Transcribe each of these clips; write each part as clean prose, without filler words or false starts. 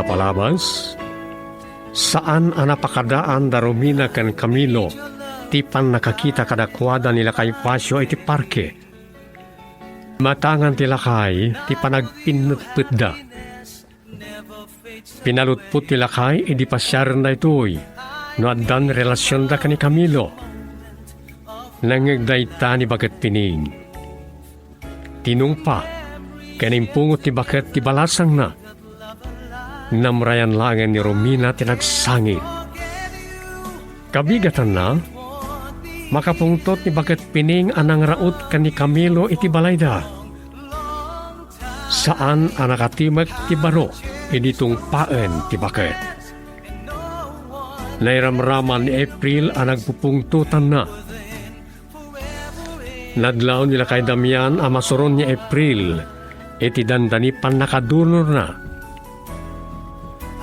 palabas, saan ang napakadaan da Romina kan Camilo, ti pan nakakita kadakwada nila kay Pasyo iti parke. Matangan ti lakay, ti panagpinutput da. Pinalutput ti lakay, idi pasyar na ito'y, no addan relasyon da ka ni Camilo. Nangagdayta ni Baket Pining. Tinungpa, kanimpungot ti Baket ti balasang na. Namrayan langan ni Romina tinagsangit. Kabigatan na, makapungtot ni Baket Pining anang raot ka ni Camilo iti balayda. Saan ang nakatimak ti baro, initong paen ti Baket. Nairamraman ni April ang nagpupungtutan na. Nadlaw nila kay Damian ang masuron ni April, iti dandani pan nakadunor na.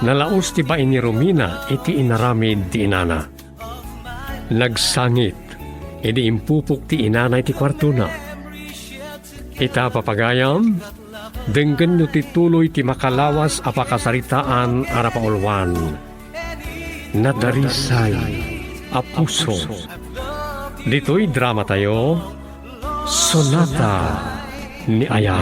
Nalaos ti ba ni Romina, iti inaramid ti inana. Nagsangit, iti impupok ti inana iti kwarto na. Ita papagayam, denggan nyo ti tuloy ti makalawas apakasaritaan ara paulwan. Nadarisay, apuso. Dito'y drama tayo, Sonata ni Aya.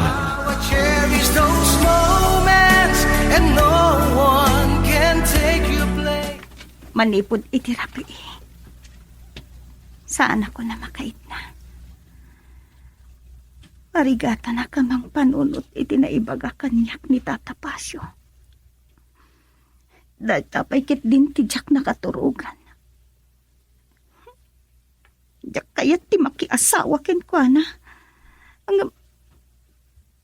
Cherish those moments and no one can take your place. Manipod iti rapi. Saan ako na makait na? Arigata na kamang panunot iti naibaga kanyak ni Tata Pasyo. Dahil tapay kit din ti Jack nakaturugan. Jack kayat ti makiasawa ken kwa na. Ang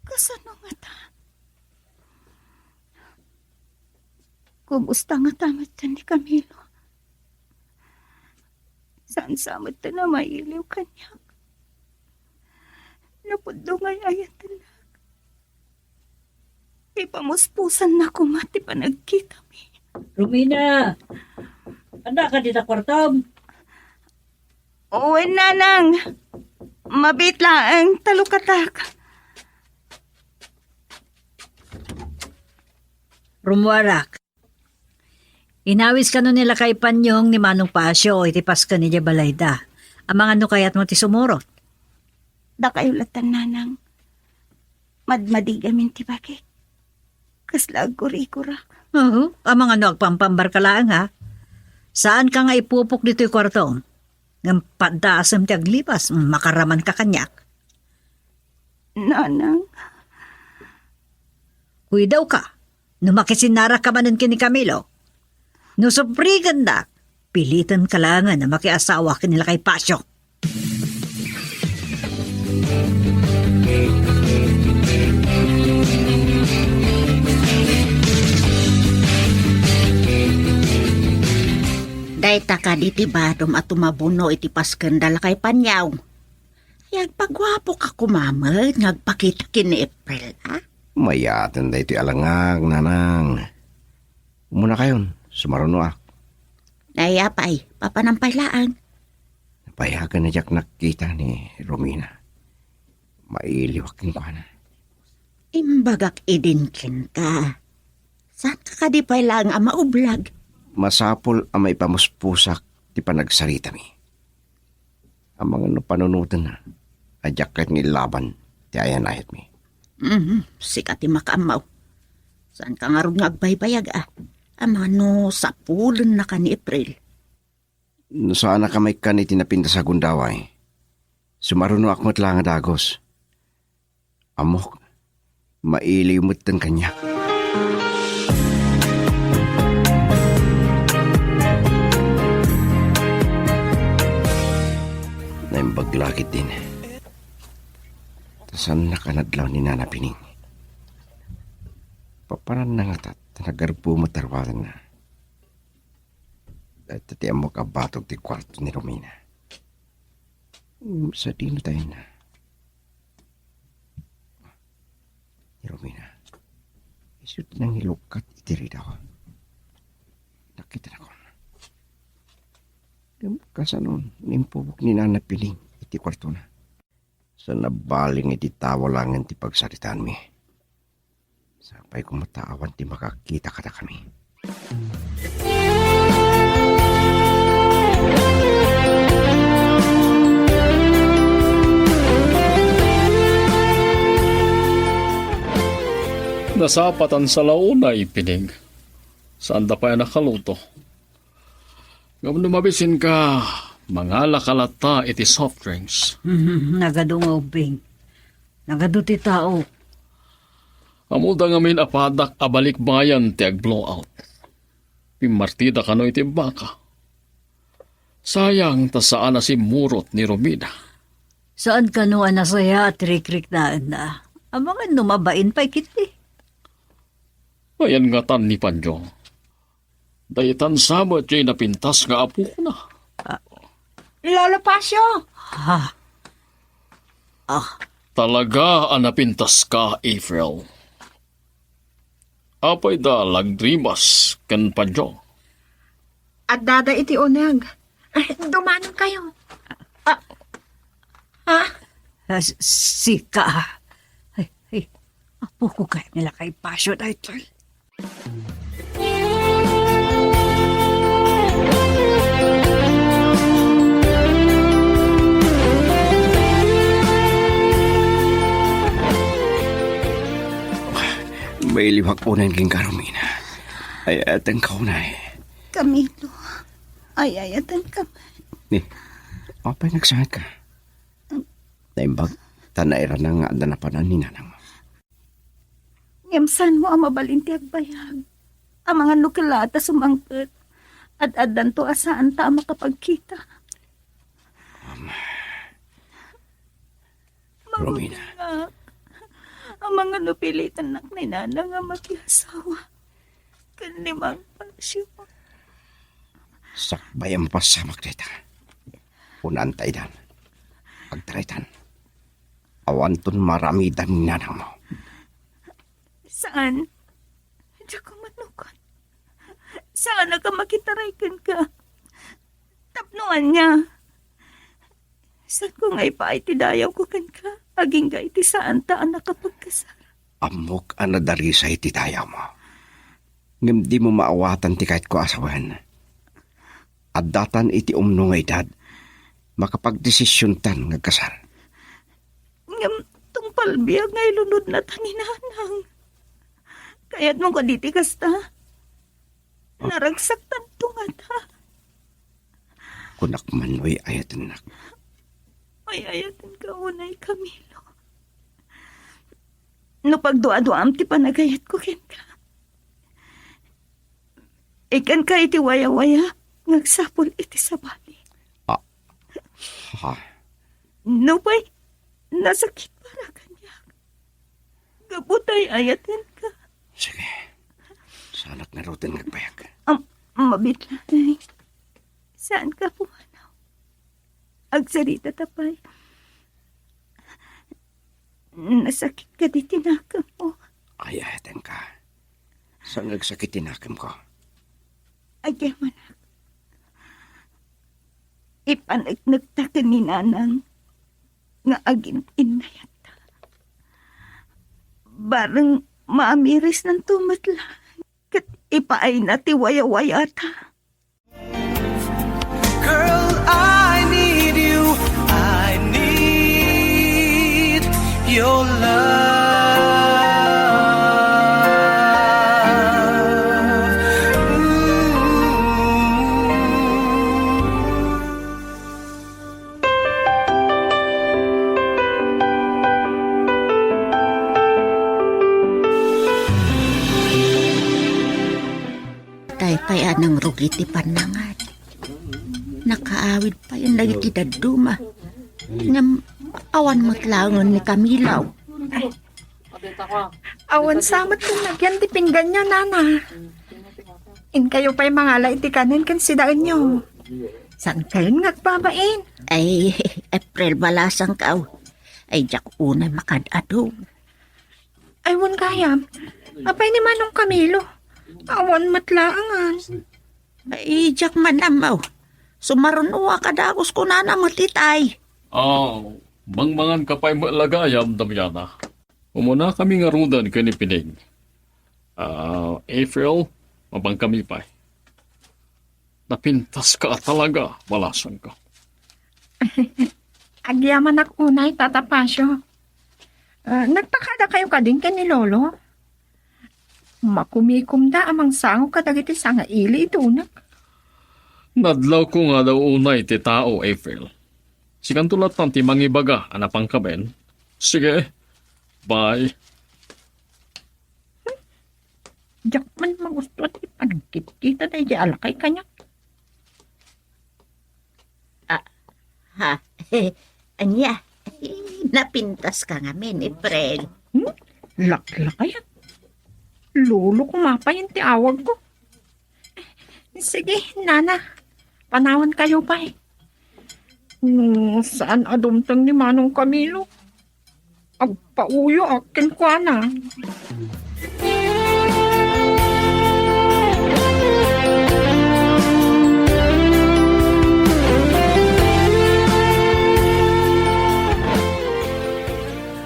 kasano nga ta? Kumusta nga tamat ka ni Camilo? Saan samot ta na mailiw kanya? Napundo nga'y ayatan na. Ipamuspusan na kumati pa nagkita mi. Romina! Anda ka dito kwartam? Uwi, nanang. Mabit lang ang talukatak. Rumwarak. Inawis ka nun nila kay Panyong ni Manong Pasyo iti paska ni Balayda. Ang mga no kayat mo ti sumurot. Da kayo latan, nanang. Madmadigamin ti bakit. Kasla aguri-kurak. Ang mga no agpampambar ka lang ha. Saan ka nga ipupok dito yung kwarto? Ng padasam ti aglipas, makaraman ka kanyak. Nanang. Kuidaw ka. Numakisinara ka manin kini Camilo. No sobrigan na, pilitan ka lang na makiasawa ka nila kay Pasyo. Dayta ka di tibadom at tumabuno iti paskandala kay Panyaw. Yag pagwapo ka kumamag, ngagpakita kini April, ha? Mayatan da ito alangag, nanang. Muna kayon, sumaruno ak. Dayapay, papanampaylaan. Napayagan na Jack nakita ni Romina. Mailiwakin ko na. Imbagak idinkin ka. Saan ka kadipay lang ang maublag? Masapol ang may pamuspusak ti panagsarita mi. Ang mga no panunutan na, adyak kahit nilaban, ti ayan-ayat mi. Sikat ti makamaw. Saan ka nga rin agbaybayag Ang mga no sapulan na ka ni April. No saan na kamay ka ni tinapinta sa gundaway. Sumaruno akmat lang dagos. Amok, mailiw mo't kanya. Baglakit din. Tasan nakanadlaw ni Nana Pining. Paparan na nga nagarpo matarwalan na. Dahil tati mo kabatog ti kwarto ni Romina. Sa dino tayo na. Ni Romina, isut nang hilukat itiri daw. Nakita na ko. Kasanon, nimpubok ni Nana Pining. Iti kwarto na. Sa nabaling iti tawalangan ti pagsaritaan mi. Sapay ko mataawan ti makakita kada kami. Nasapatan sa launa ipinig. Saan da pa yan nakaluto? Ngam lumabisin ka, mga lakalata iti soft drinks. Nagadungaw, Bing. Nagaduti tao. Amuda ngamin apadak abalik bayan ti ag blowout. Pimartida kano iti baka. Sayang ta saan na si Murot ni Romina. Saan ka no anasaya at rikrik na? Ang mga numabain pa kiti. Ayan nga tan ni Panjo. Dayitan sama jay napintas nga apo ko na. Lolo Pasyo! Ha? Talaga ang napintas ka, April. Apay da lagdrimas kan Panjo. At dada iti unag. Dumanon kayo. Sika. Ay, apo ko kayo nila kay Pasyo dahil. May liwag unan king Carmina. Ay atang kaunay. Camilo, ay ayatan ka. Ni, apay nagsangat ka? Naimbag, tanairan na nga danapanan ni nanang mo. Ngemsan mo ang mabalinti agbayag. Ang mga nukulata sumangkot. At adan to asaan ta ang makapagkita. Romina. Ang mga nupilitan nak ni Nana nga mag-asawa. Kanimang pasyo. Sakbayang pasamak dita. Unantay dan. Pagtaritan. Awanton maramidan ni nanang mo. Saan? Diyan ko manukot. Saan na ka makitaraykan ka? Tapnuan niya. Saan ko nga ipaitidayaw ko kan ka? Aging ga iti saan ta ang nakapagkasal. Amok ang nadari sa ititaya mo. Ngam di mo maawatan ti kahit ko asawan. At datan iti umno nga edad, makapagdesisyon tan nga kasal. Ngam tong palbiyag nga ilunod na taninanang. Kaya't mong kaditi kasta. Naragsak tanto nga ta. Kunak manoy ayatan nak. Ay ayatan ka unay Camilo. No pagdua-duam ti panagayat ko ken ka. Ikan ka iti waya-waya. Ngagsapol iti sabali. Ha? No pa'y nasakit para kanya. Gabutay ayatan ka. Sige. Sanat na rutin nagbayag. Mabitlay. Saan ka pumanaw? Agsarita tapay. Nasakit ka di tinakam mo. Ay ayatan ka. Saan nagsakit tinakam ko? Agyaman. Ipanagnagta ka ni nanang nga agin inayat. Barang maamiris ng tumatlan. Kat ipaay na ti waya-waya ta. Girl, I need you. I need your love. Tay anang rugi ti panangan. Nakaawid pa yan lagi ti daduma. Ngam awan matlangon ni Camilaw. Awan samat kung nagyan ti pinggan niya, nana. In kayo pa'y mangala iti kanin kan sidaan niyo. Saan kayo nagbabain? Ay, April balasang kaw. Ay, jak una makadado. Aywan kaya. Apay ni Manong Camilo. Awan matlaangan. Ay, jak manamaw. Sumarunuwa kadagos ko na matitay. Mangmangan ka pa'y malagayam, Damiana. Umuna kami nga rudan kanipinig. April, mabang kami pa. Napintas ka talaga, malasan ka. Agyaman ako unay, Tata Pasyo. Nagpakada kayo ka din ni Lolo. Makumikum da amang sango kadagiti nga ili ito na. Nadlaw ko nga daw unay ti tao, April. Sikan tulat ng ti mangibaga, anapang kaben. Sige, bye. Diyak man magusto at ipanagkit kita na di alakay kanya. Ha? Anya? Napintas ka nga min, April. Laklakay at Lolo, kumapay yung tiawag ko. Sige, Nana. Panawan kayo pa eh. Saan adumtang ni Manong Camilo? Agpauyo akin ko na.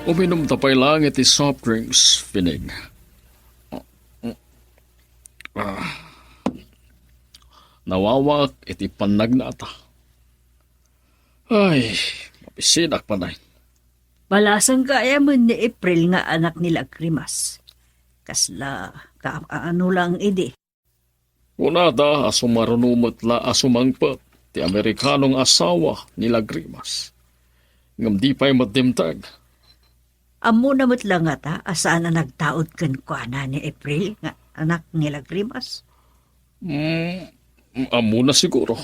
Uminom tapay lang iti soft drinks, Pinig. Nawawak iti panagnata. Ay, mapisinak pa na. Balasang kaya mo ni April nga anak ni Lagrimas. Kasla, kaano lang idi. Unada, asumarunumot la asumangpet, ti Amerikanong asawa ni Lagrimas. Ngam di pa'y matimtag. Amo na mo't lang nga ta, asaan na nagtaod kan kwa na ni April nga anak ni Lagrimas. Amo na siguro.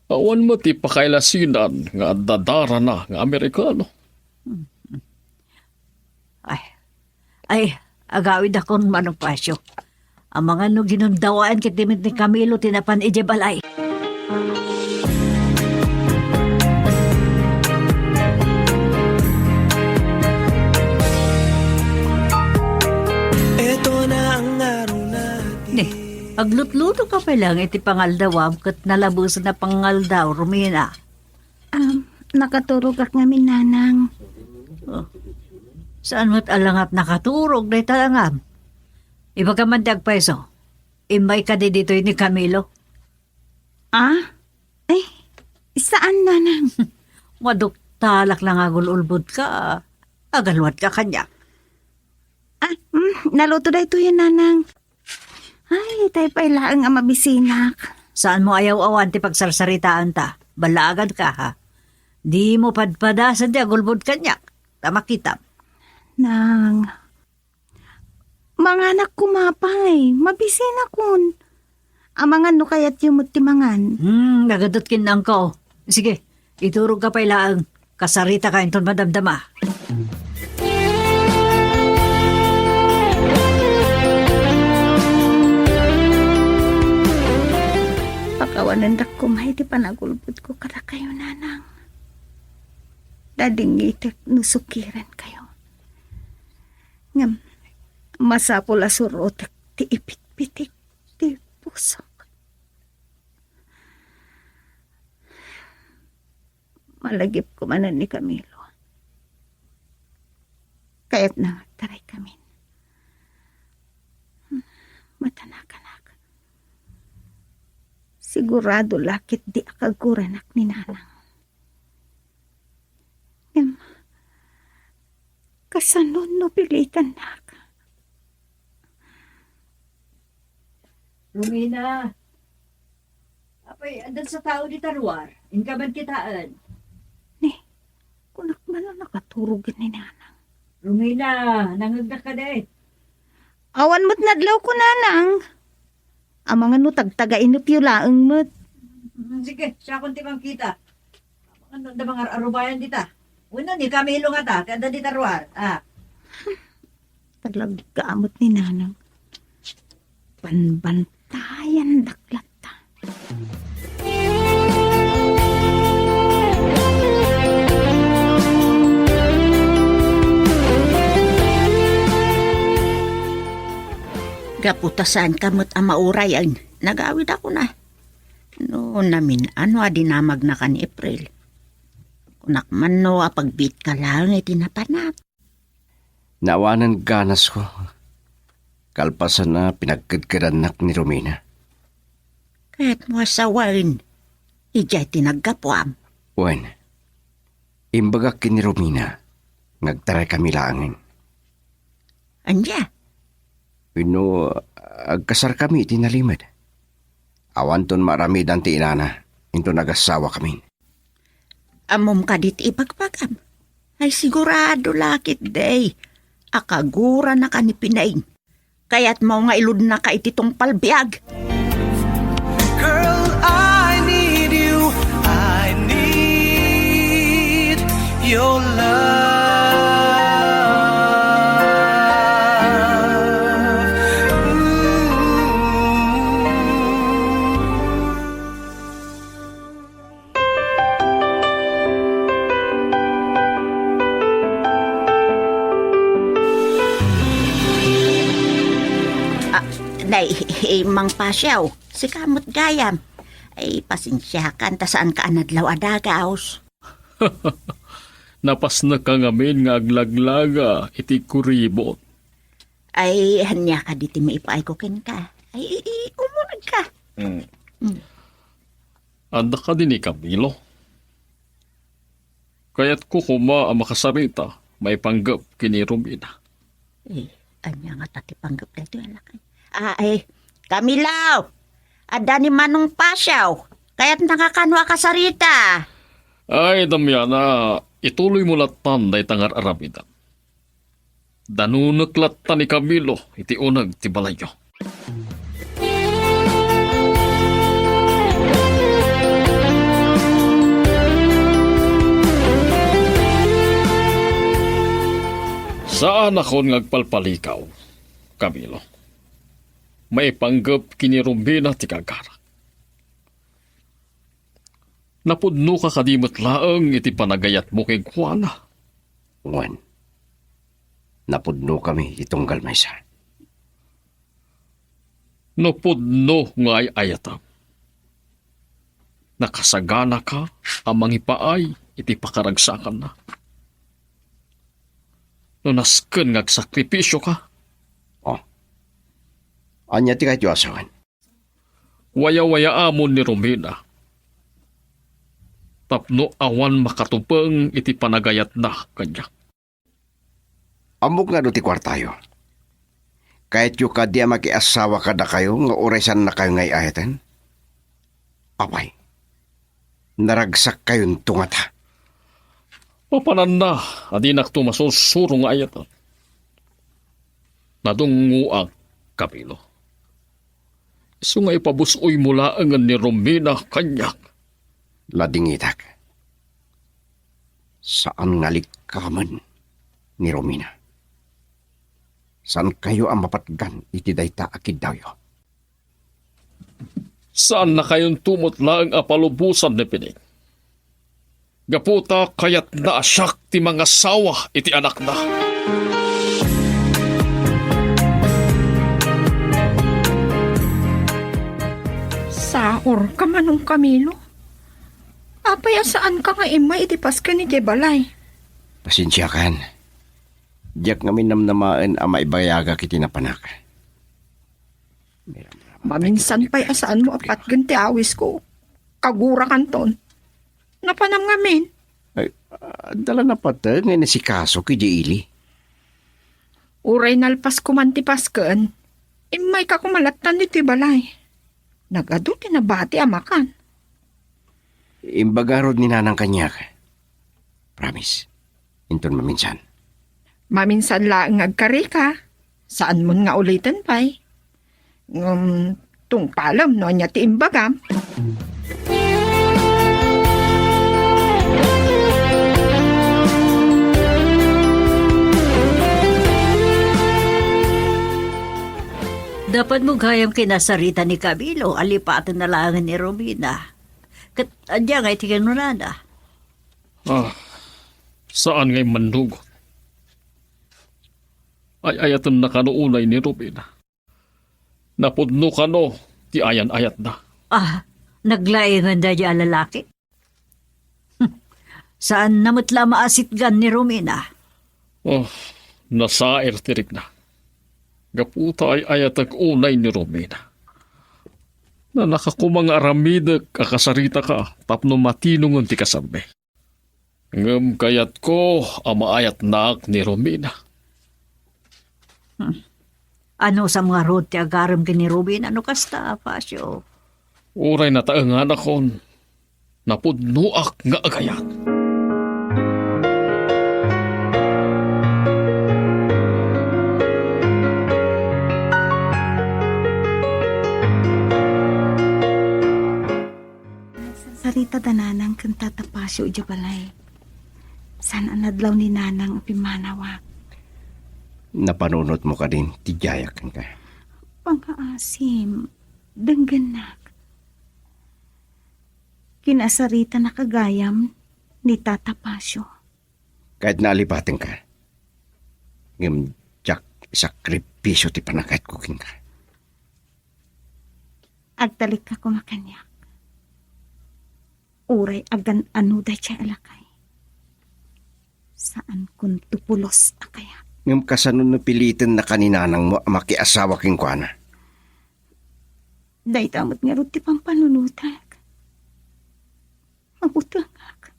Awan mo ti pakailasinan nga dadara na nga Amerikano. Ay, agawid akong Manong Pasyo. Ang mga no ginundawaan kitimit ni Camilo tinapan ijebalay. Ito na ang araw natin. Aglutluto ka pa lang iti pangaldawam kat nalabos na pangaldaw, Romina. Nakaturog ak ngamin, Nanang. Saan mo't alangat nakaturog na italangam? Iba ka man peso. Imay ka di dito ni Camilo. Ay, saan, Nanang? Maduktalak lang agul-ulbod ka. Agalwat ka kanya. Naluto da ito yan, Nanang. Ay, tayo pa ilaang ang mabisinak. Saan mo ayaw-awan ti pagsarsaritaan ta? Balagad ka ha? Di mo padpadasan di agulbod kanya. Tamakita. Nang, mga anak kumapay, mabisinak kun. Ang mga no kaya't yung mutimangan. Nagadot kinang ko. Sige, iturog ka pa ilaang. Kasarita ka inton madamdama. Pagkawanan dak kumay, di pa nagulbod ko kada kayo, Nanang. Dading itik nusukiran kayo. Ngam, masapol asurotek ti ipit-pitik ti pusok. Malagip ko manan ni Camilo. Kaya't na taray kami. Matanakan-ak. Sigurado lakit di akaguranak ni Nanang. Ngam, kasanon no pilitan na ka. Romina, apay, andan sa tao di tarwar. Inkaban kitaan. Kunak man na nakaturog ni Nanang. Romina, nangagda ka din. Awan mo't nadlaw ko, Nanang. Ang mga no tagtagain no piyulaang mo't. Sige, siya kung timang kita. Ano na mga arubayan dita? Una ni Camilo nga ta, kanda di tarwar. Talaggamot ni Nanang. Panbantayan daklat ta. Gaputasan kamot ang mauray ang nagawid ako na. No namin, ano adinamag na ka ni April. Kunak man no, pagbit ka lang, itinapanak. Naawanan ganas ko. Kalpasan na pinagkadkadanak ni Romina. Kahit mo asawain, ijay tinagkapuam. Wen, imbaga kini Romina, nagtaray kami langin. Anya, Pino, agkasar kami tinalimad. Awan ton marami danti inana, into nagasawa kami. amom ka dit ipagpagam. Ay sigurado lakit day. Akagura na ka ni Pinaing. Kaya't mau nga ilud na ka ititong palbiag. Girl, I need you. I need your love. Day, Mang Pasyaw, si Kamot Gayam. Ay, pasensyakan, ta saan ka anadlaw adagaos. Napas na ka ngamin nga aglaglaga iti kuribot. Ay, hanya ka diti maipaay ko ken ka. Ay, umunag ka. Anda ka din ni Camilo. Kaya't ko kuma ang makasarita, may panggap kini Romina. Anya nga tatipanggap dito alakay. Ay, Kamilaw! Ada ni Manong Pasyaw. Kaya't nakakanwa ka sarita. Ay, Damiana, ituloy mo latan day tangar aramida. Danunak latan ni Camilo, iti unag ti balayo. Saan ako ngagpalpalikaw, Camilo? May panggap kini Romina ti kagara. Napudno ka kadimot laeng iti panagayat mo kay Juana. Wen, napudno kami itong galmaysa. Napudno nga ay ayatam. Nakasagana ka ang mangipaay iti pakaragsakan na. Nunasken ngagsakripisyo ka. Anya ti kayo asawan. Waya-waya amon ni Romina. Tapno awan makatupeng iti panagayat na kanya. Amok nga do ti kwartayo. Kahit yung kadya makiasawa ka na kayo, nga oresan na kayo ngay ayatan. Apay, naragsak kayong tungata. Papanan na, adinak tumasusuro nga ayatan. Nadunguang Camilo. So nga ipabusoy mula ang ni Romina kanyak. Ladingitak. Saan nga likaman ni Romina? Saan kayo ang mapatgan iti dayta akid dayo? Saan na kayong tumot lang apalubusan ni Pining? Gaputa kayat na asyak ti mga sawa iti anak na. Saor ka Manong Camilo. Apaya saan ka nga imay itipas ka ni Jebalay? Pasensya kan. Diyak nga minamnamaan ang maibayaga kiti na panak. Maminsan pa'y asaan mo apat ganti awis ko. Kagura kanton. Napanam ngamin. Ay, dala na pata nga si Kaso ki Ili. Uray nalpas kumantipas kan. Imay ka kumalatan dito balay. Nagado tinabati amakan. Imbagarod ni nanang kanyak. Promise. Inton maminsan. Maminsan lang agkari ka. Saan mo nga ulitin pa'y? Tung palam no niya ti imbagam. Dapat mo gayam kinasarita ni Camilo, alipatan na lang ni Romina. Kat adya nga iti kanunada. Saan ngay mandugot? Ay ayatan na kanuunay ni Romina. Napudno ka no, ti ayan-ayat na. Naglaingan da di alalaki. Saan namutla maasitgan ni Romina? Nasair tirik na. Gaputa ay ayatag unay ni Romina. Na nakakumang aramidag kakasarita ka tapno matinungon ti kasabi. Ngam kayat ko amaayat naak ni Romina. Ano sa mga road ti agaram kini Rubin? Ano kasta, Pasyo? Uray na taangan akon. Napudnuak nga agayat. Sarita da nanang kan tatapasyo ija balay. San anadlaw ni nanang apimanawa. Napanunot mo ka din, tijayakan ka. Pangkaasim, dengganak. Kinasarita na kagayam ni tatapasyo. Kahit naalipatin ka. Ngam, jak, sakripisyo ti panakait kuking ka. Agtalik ka kumakanyak. Uray agan ano da siya alakay. Saan kun tupulos akaya. Ngam kasanon na pilitin na kaninanang mo makiasawa king kwa na. Day tamot nga ruti pang panunutak. Mabutangak.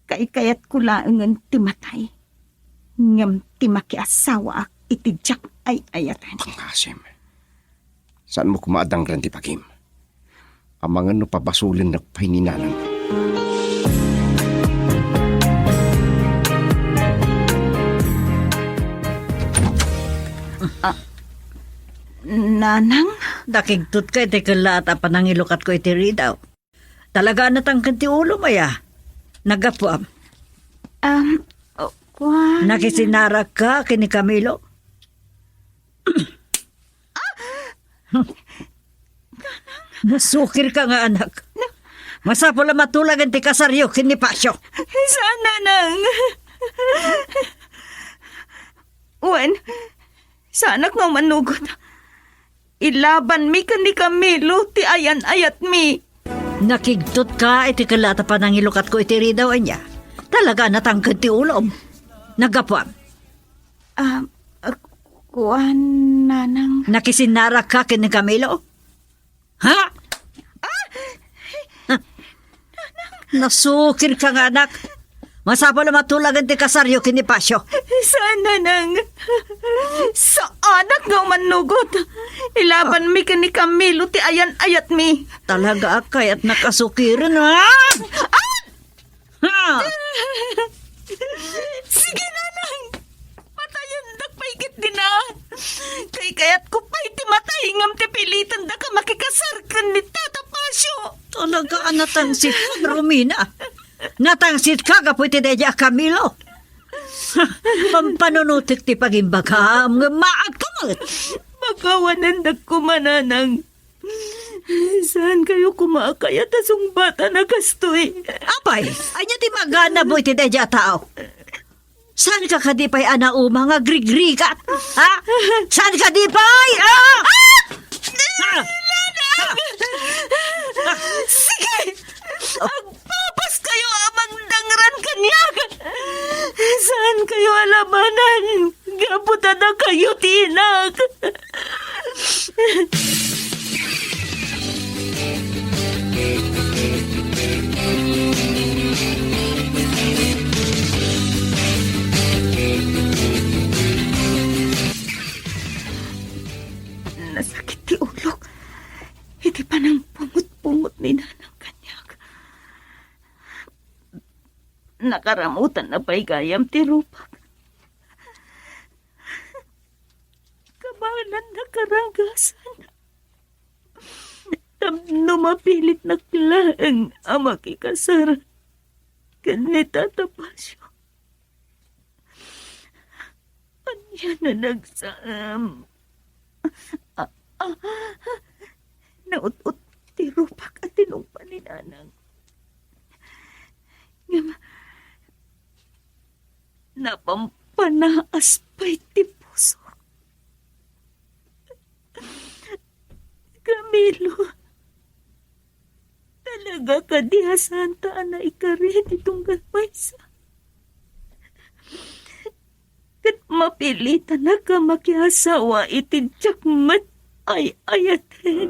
Kaikayat ko laangan timatay. Ngam timaki asawa ak itidyak ay ayatan. Pangkasim. Saan mo kumaadang ranti pagim? Amangan no pabasulin na pahininanang. Nanang? Dakigtut ka iti kalat apa nang ilukat ko iti ridaw. Talaga natangkan ti ulo maya. Nagapuam. Kwan. Nakisinara ka kini Camilo. Nasukir ka nga anak. Masapula matulagan ti kasaryo kini Pasyo. Saan nanang? Wen, saanak nga manugot. Ilaban mi ka ni Camilo, ti ayan ayat mi. Nakigtut ka iti kalata pa nang ilukat ko iti ridaw niya. Talaga natangkad ti ulom. Nagapuam. Kuan, nanang. Nakisinara ka kini Camilo? Ha? Nasukir ka nga anak. Masapala matulagan ti kasaryo kini Pasyo. Saan nanang? Sa anak nga manugot. Ilaban mi ka ni Camilo, ti ayan ayat mi. Talaga kayat nakasukirin ha? Ha? Sige nanang. Patayan dak paigit din na. Kay kayat ko pa'y ti matay ngam ti pilitan da ka makikasar ka ni Tata Pasyo. Talaga natangsit ka, Romina. Natangsit ka kapoy ti Deja Camilo. Pampanunutik ti pagimbagam nga maag kamot. Magawanan dak kumananang. Saan kayo kumakayat asong bata na kastoy? Apay, anya ti magana boy ti Deja tao. Saan ka kadipay ana nga grigrigat? Ha? Saan ka dipay? Ah! Ha? Sige! Agpapas kayo amang dangran kanyaga! Saan kayo alabanan? Gaputa na kayo, tinag! Nasakit ti ulok. Hindi pa nang pungot-pungot ni nanang kanyag. Nakaramutan na pa'y gayam ti rupak. Kabalan na karanggasan. Tapno mapilit na klaang ang makikasar. Ganita tapasyo. Anya na nagsam. Naut-ut ti rupak at tinumpa ni nanang. Napampanaas pa'y ti puso. Camilo, talaga ka di hasanta na ikarin itong galpaysa. Kat mapilitan na ka makiasawa iti jakmat ay ayaten.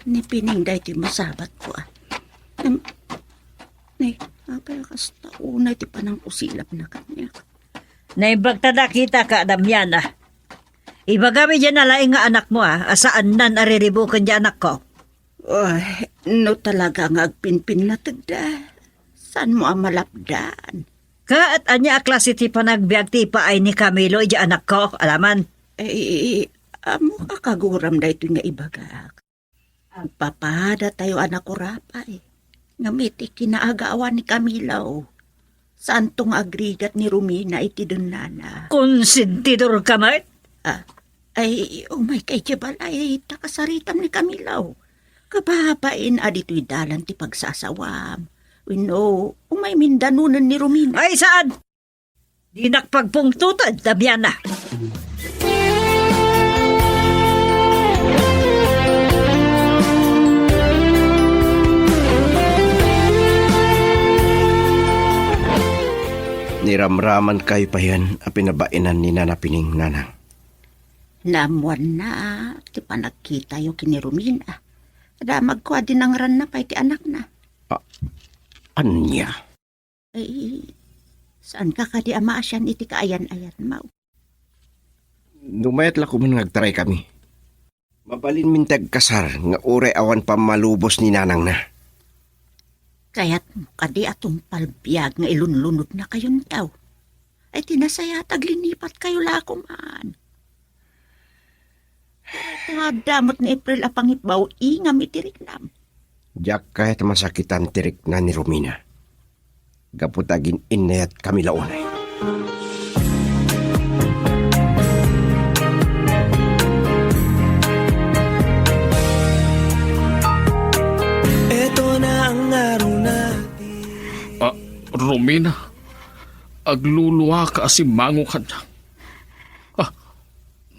Ni pining day ti masabat ko ah. Ni, apay kas taunay ti panang usilap na kanya. Naibagtada kita ka, Damiana. Ibagami dyan na laing nga anak mo asaan nan ariribukan dyan anak ko. Ay, no talaga nga agpinpin na tagda. Saan mo ang malapdan? Ka at anya klase ti panagbiag ti pa ay ni Camilo dyan anak ko, alaman. Amo kakaguram da ito nga ibagak. Ang papada tayo anak ko rapay. Ngamiti kinaagawan ni Camilo. Saan tong agrigat ni Romina iti dun nana? Konsentidor ka man? Ay, umay kay Tibalay, takasaritam ni Camilo. Kababain adito'y dalan ti pagsasawam. Wino, umay mindanunan ni Romina. Ay saan? Di nakpagpungtutan, Damiana. Niramraman kayo pa yan a pinabainan ni nanapining nanang. Namuan na, ti panagkita yung kini Romina. Ada magkwa din ang ran na pa iti anak na. Anya? Ay, saan ka kadi amasyan iti kaayan-ayan mo? Numayat la ko man ngagtaray kami. Mabalin mintag kasar nga ure awan pa malubos ni nanang na. Kaya't kadi atong palbiag nga ilunlunod na kayon daw. Ay tinasaya taglinipat kayo lakuman. Damot ni April apangitbaw ingam itirik nam. Diyak kahit masakitan tirik na ni Romina. Gaputagin inayat kami launay. Ito na ang araw natin. Romina, agluluwa ka asimango ka na.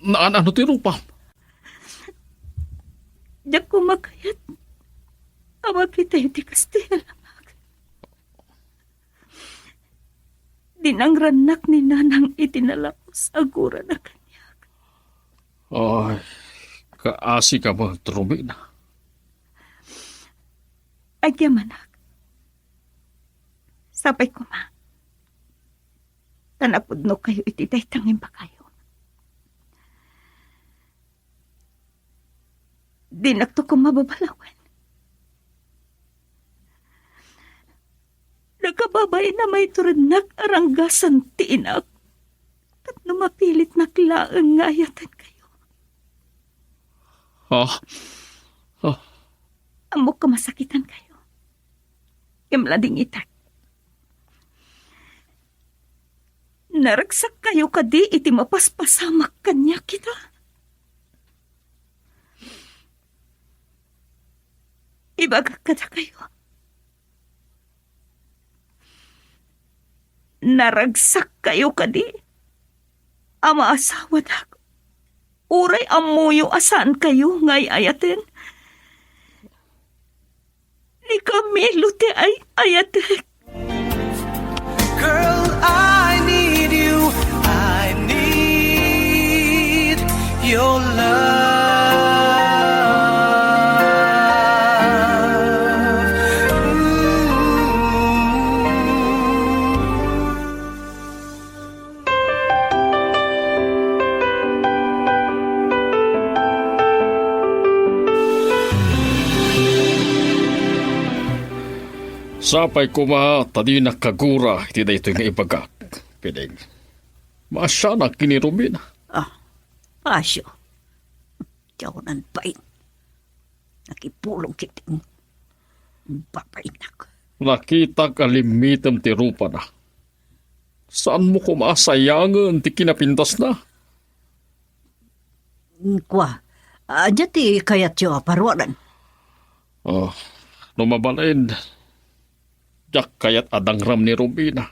Naan ti Rupa? Diyak ko makayat. Awa kita iti Kastila. Dinangranak ni nanang itinalapos agura na kanya. Ay, kaasi ka ba, Romina? Agyamanak. Sapay ko ma. Tanapudno kayo iti daytangin pa kayo. Di nakto ko mababalawan. Nakababay na may turanak aranggasan tiinak. At numapilit naklaang ngayatan kayo. Amok ka masakitan kayo. Kimlading itak. Naragsak kayo kadi iti mapaspasamak kanya kita. Ibagak kada kayo. Naragsak kayo kadi. Ama asawa na. Uray amuyo asan kayo ngay ayaten. Ni Camilo te ay ayaten. Girl, I need you. I need your love. Sapay ko tadi nakagura, iti da ito nga ibagak. Piling. Masya na kini Romina. Pasyo. Diyaw nan pain. Nakipulong kiting. Papainak. Nakita kalimitam ti Rupa na. Saan mo kumasayangan ti kinapintas na? Kwa. Anya ti kayat siya parwanan. Lumabalain. Diyak kayat adangram ni Romina.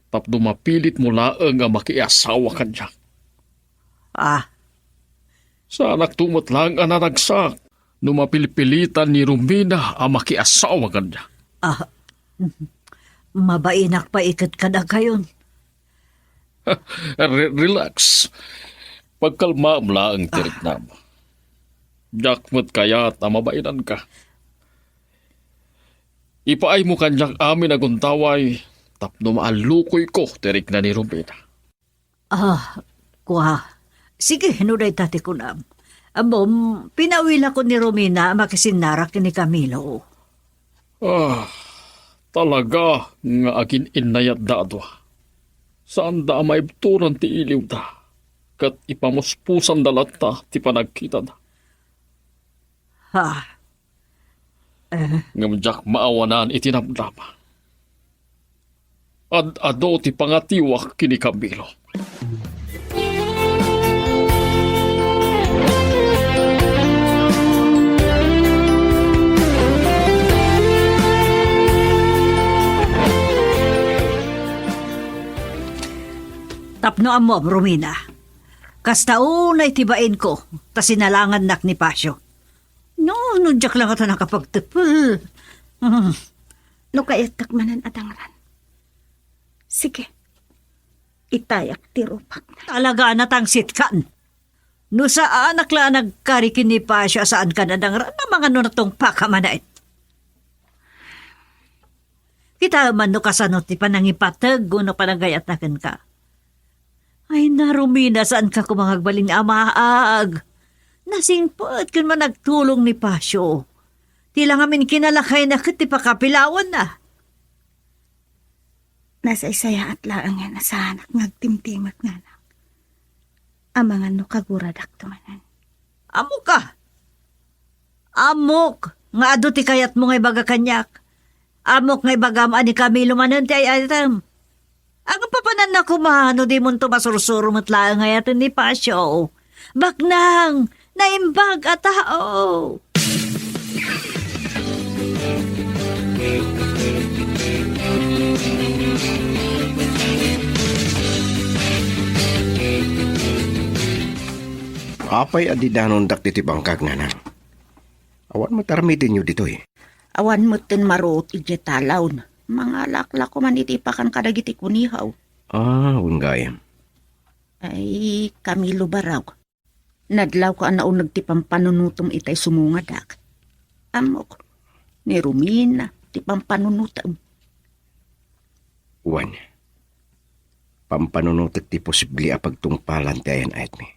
Tapno mapilit mo laang nga makiasawa kanya. Ah, Sa anak tumot lang ang naragsak, no mapilipilitan ni Romina ang makiasawa kanya. mabainak pa ikat ka na kayon. Relax. Pagkalma mo lang ang tirik na mo. Jakmat kaya at mabainan ka. Ipaay mo kanyang amin aguntaway, tapno maalukoy ko tirik na ni Romina. Kuha. Sige, hinuday tati ko na. Abom, pinawila ko ni Romina makisinarak ni Camilo. Talaga nga agin inayat dadwa. Saan da maibturan ti iliw da? Kat ipamuspusan dalat ta ti panagkita da. Ngamjak maawanan itinamdama. Ado ti pangatiwak kini Camilo. Tapno mo, Romina. Kastaunay tibain ko, ta sinalangan nak ni Pasyo. No, nudyak lang ata nakapagtipul. No kayat takmanan adangran. Sige. Itayak tirupak na. Talaga natangsit kan. No sa anak lang nagkarikin ni Pasyo saan ka nadang na mga nunatong pakamanain. Kita man no kasanot ti panangipatag no panagayat na ka. Ay na, Romina, saan ka kumangagbaling amaag? Nasingpot kun man nagtulong ni Pasyo. Tila ngamin kinalakay na kiti pakapilawan na. Nasaysaya at laang nga nasahanak ngagtimtimag nga na. Amangan no kaguradak tumanan. Amok ka. Amok. Nga ado ti kayat mo ngay baga kanyak. Amok ngay bagam ani Camilo manan ti ay atam. Ang papanan na kumano di mo ito masursuro matlaan ngayon ni Pasyo. Baknang, naimbag at tao. Apay adidanon dak diti bangkag nanan. Awan mo taramitin nyo dito eh. Awan mo tin marot ijetalaw na. Mga lakla ko man itipakan kadagiti kunihaw. Unggayam. Ay, Camilo baraw. Nadlaw ko anaon nagtipang panunutom itay sumungadak. Amok, ni Romina, tipang panunutom. Uwan. Pampanunutot ti posibli apagtungpalan ti ayan ayat mi.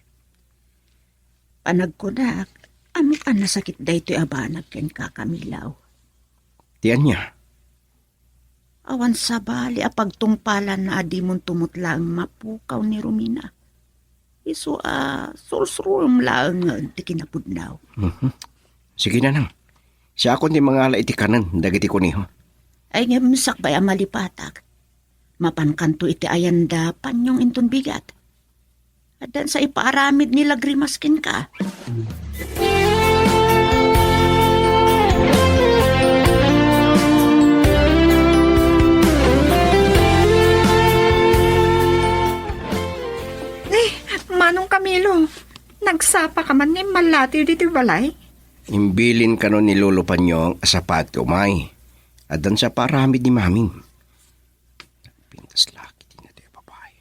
Panagkudak, amok ang nasakit da ito'y abanag ken ka, Camilaw. Tiyan niya. Awan sa bali apagtungpalan na adi mong tumutlang mapukaw ni Romina. Iso sulsrum lang ti kinapudnaw. Sige na nang. Siya ako ni mga ala iti kanan, dagiti ko niho. Ay ngamsak ba malipatak. Mapankanto iti ayanda panyong inton bigat. At dan sa ipaaramid nila grimaskin ka. Manong Camilo, nagsapa ka man ni malati dito balay? Imbilin ka no nilulupan nyo ang asapat ko, may. At dan sa paramid ni maming. Pintas laki din na tayo babae.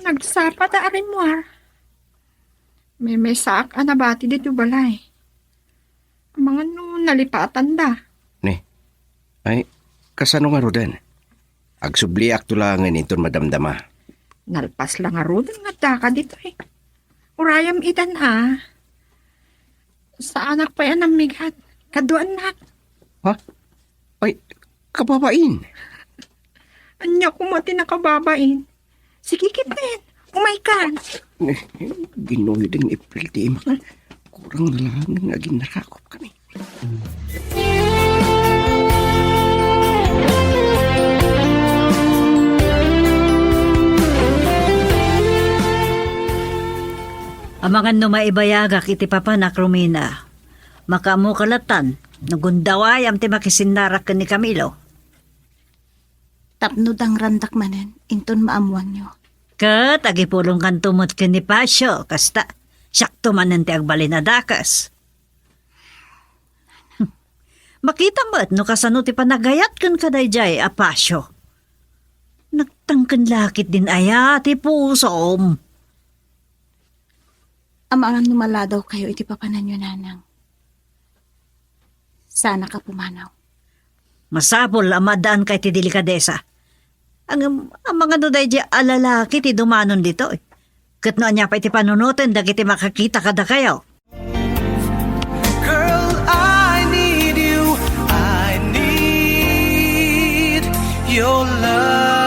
Nagsapa ta arin mo May saak anabati dito balay. Mga nalipatan da. Ne, ay, kasano nga rodan? Agsubliak tulangan iton madamdama. Nalpas lang nga ro nga daka dito Urayam idan Sa anak pa yan ang migat. Kaduan nak. Ha? Ay, kababain. Anya kumati na kababain. Sige kitin. Umaykan. Ginoy din April di kurang na lang naging narakop kami. Amangan no maibayagak iti papanak Romina. Makamu kalatan, nagundaway am ti makisinarak ni Camilo. Tapno dang randak manen, inton maamuan nyo. Kat, agipulong kan tumot ken ni Pasyo, kasta, sakto man nanti agbalin na dakas. Makita mo't no kasano ti panagayat kan kadayjay, Pasyo. Nagtangkan lakit din aya, ti pusom. Amaang numala daw kayo iti papanan nyo, nanang. Sana ka pumanaw. Masapol amadaan kay ti delikadesa. Ang mga duday di alalaki ti dumanon dito. Kat no anya pa iti panunutin, dagiti makakita kada kayo. Girl, I need you. I need your love.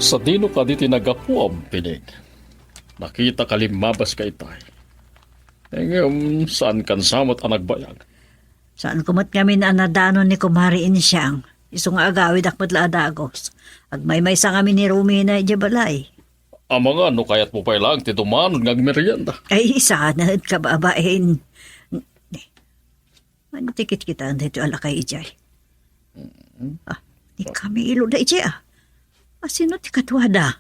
Sa dino ka di tinagapuam, pinig. Nakita ka limabas ka itay. Ngayon, saan kan samot ang nagbayag? Saan kumot kami na anadanon ni Kumari Insyang. Isong agawid akmat laadagos. Agmay-may sa kami ni Rumina Jabalay. Ang mga ano kaya't mo pa ilang ti dumanon ng merienda. Ay, sanad ka babain. Ano tikit kita dito alakay ijay? Ni kami ilo da ijay ah. Sino ti katwa da?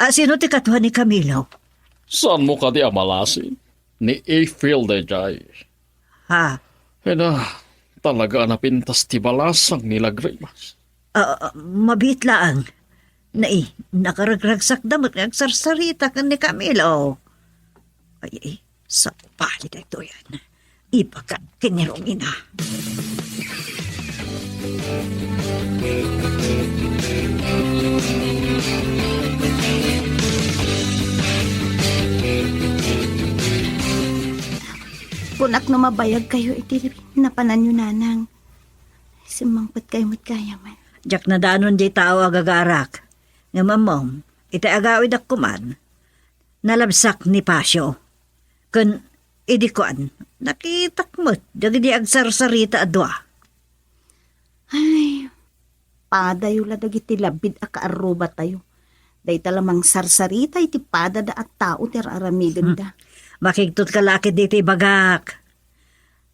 Sino ti katwa ni Camilo? Saan mo ka di amalasi? Ni April de jay. Ha? Talaga napintas ti balasang nila Grimas. Mabit lang. Nakaragragsak damot nagsarsarita ka ni Camilo. Ay, sa palit ito yan. Iba ka kinirong ina. Punak na mabayag kayo iti napanan nyo, nanang. Simangpat kayo mo't kaya man. Jak na danon di tao agagarak. Nga mamom, iti agawid akuman. Nalabsak ni Pasyo. Kun idikuan, nakitakmot, dagi di agsarsarita adwa. Ay, padayo la dagiti labid a kaaruba tayo. Day talamang sarsarita iti pada da at tao ter aramidin da. Makigtot ka lakit diti bagak.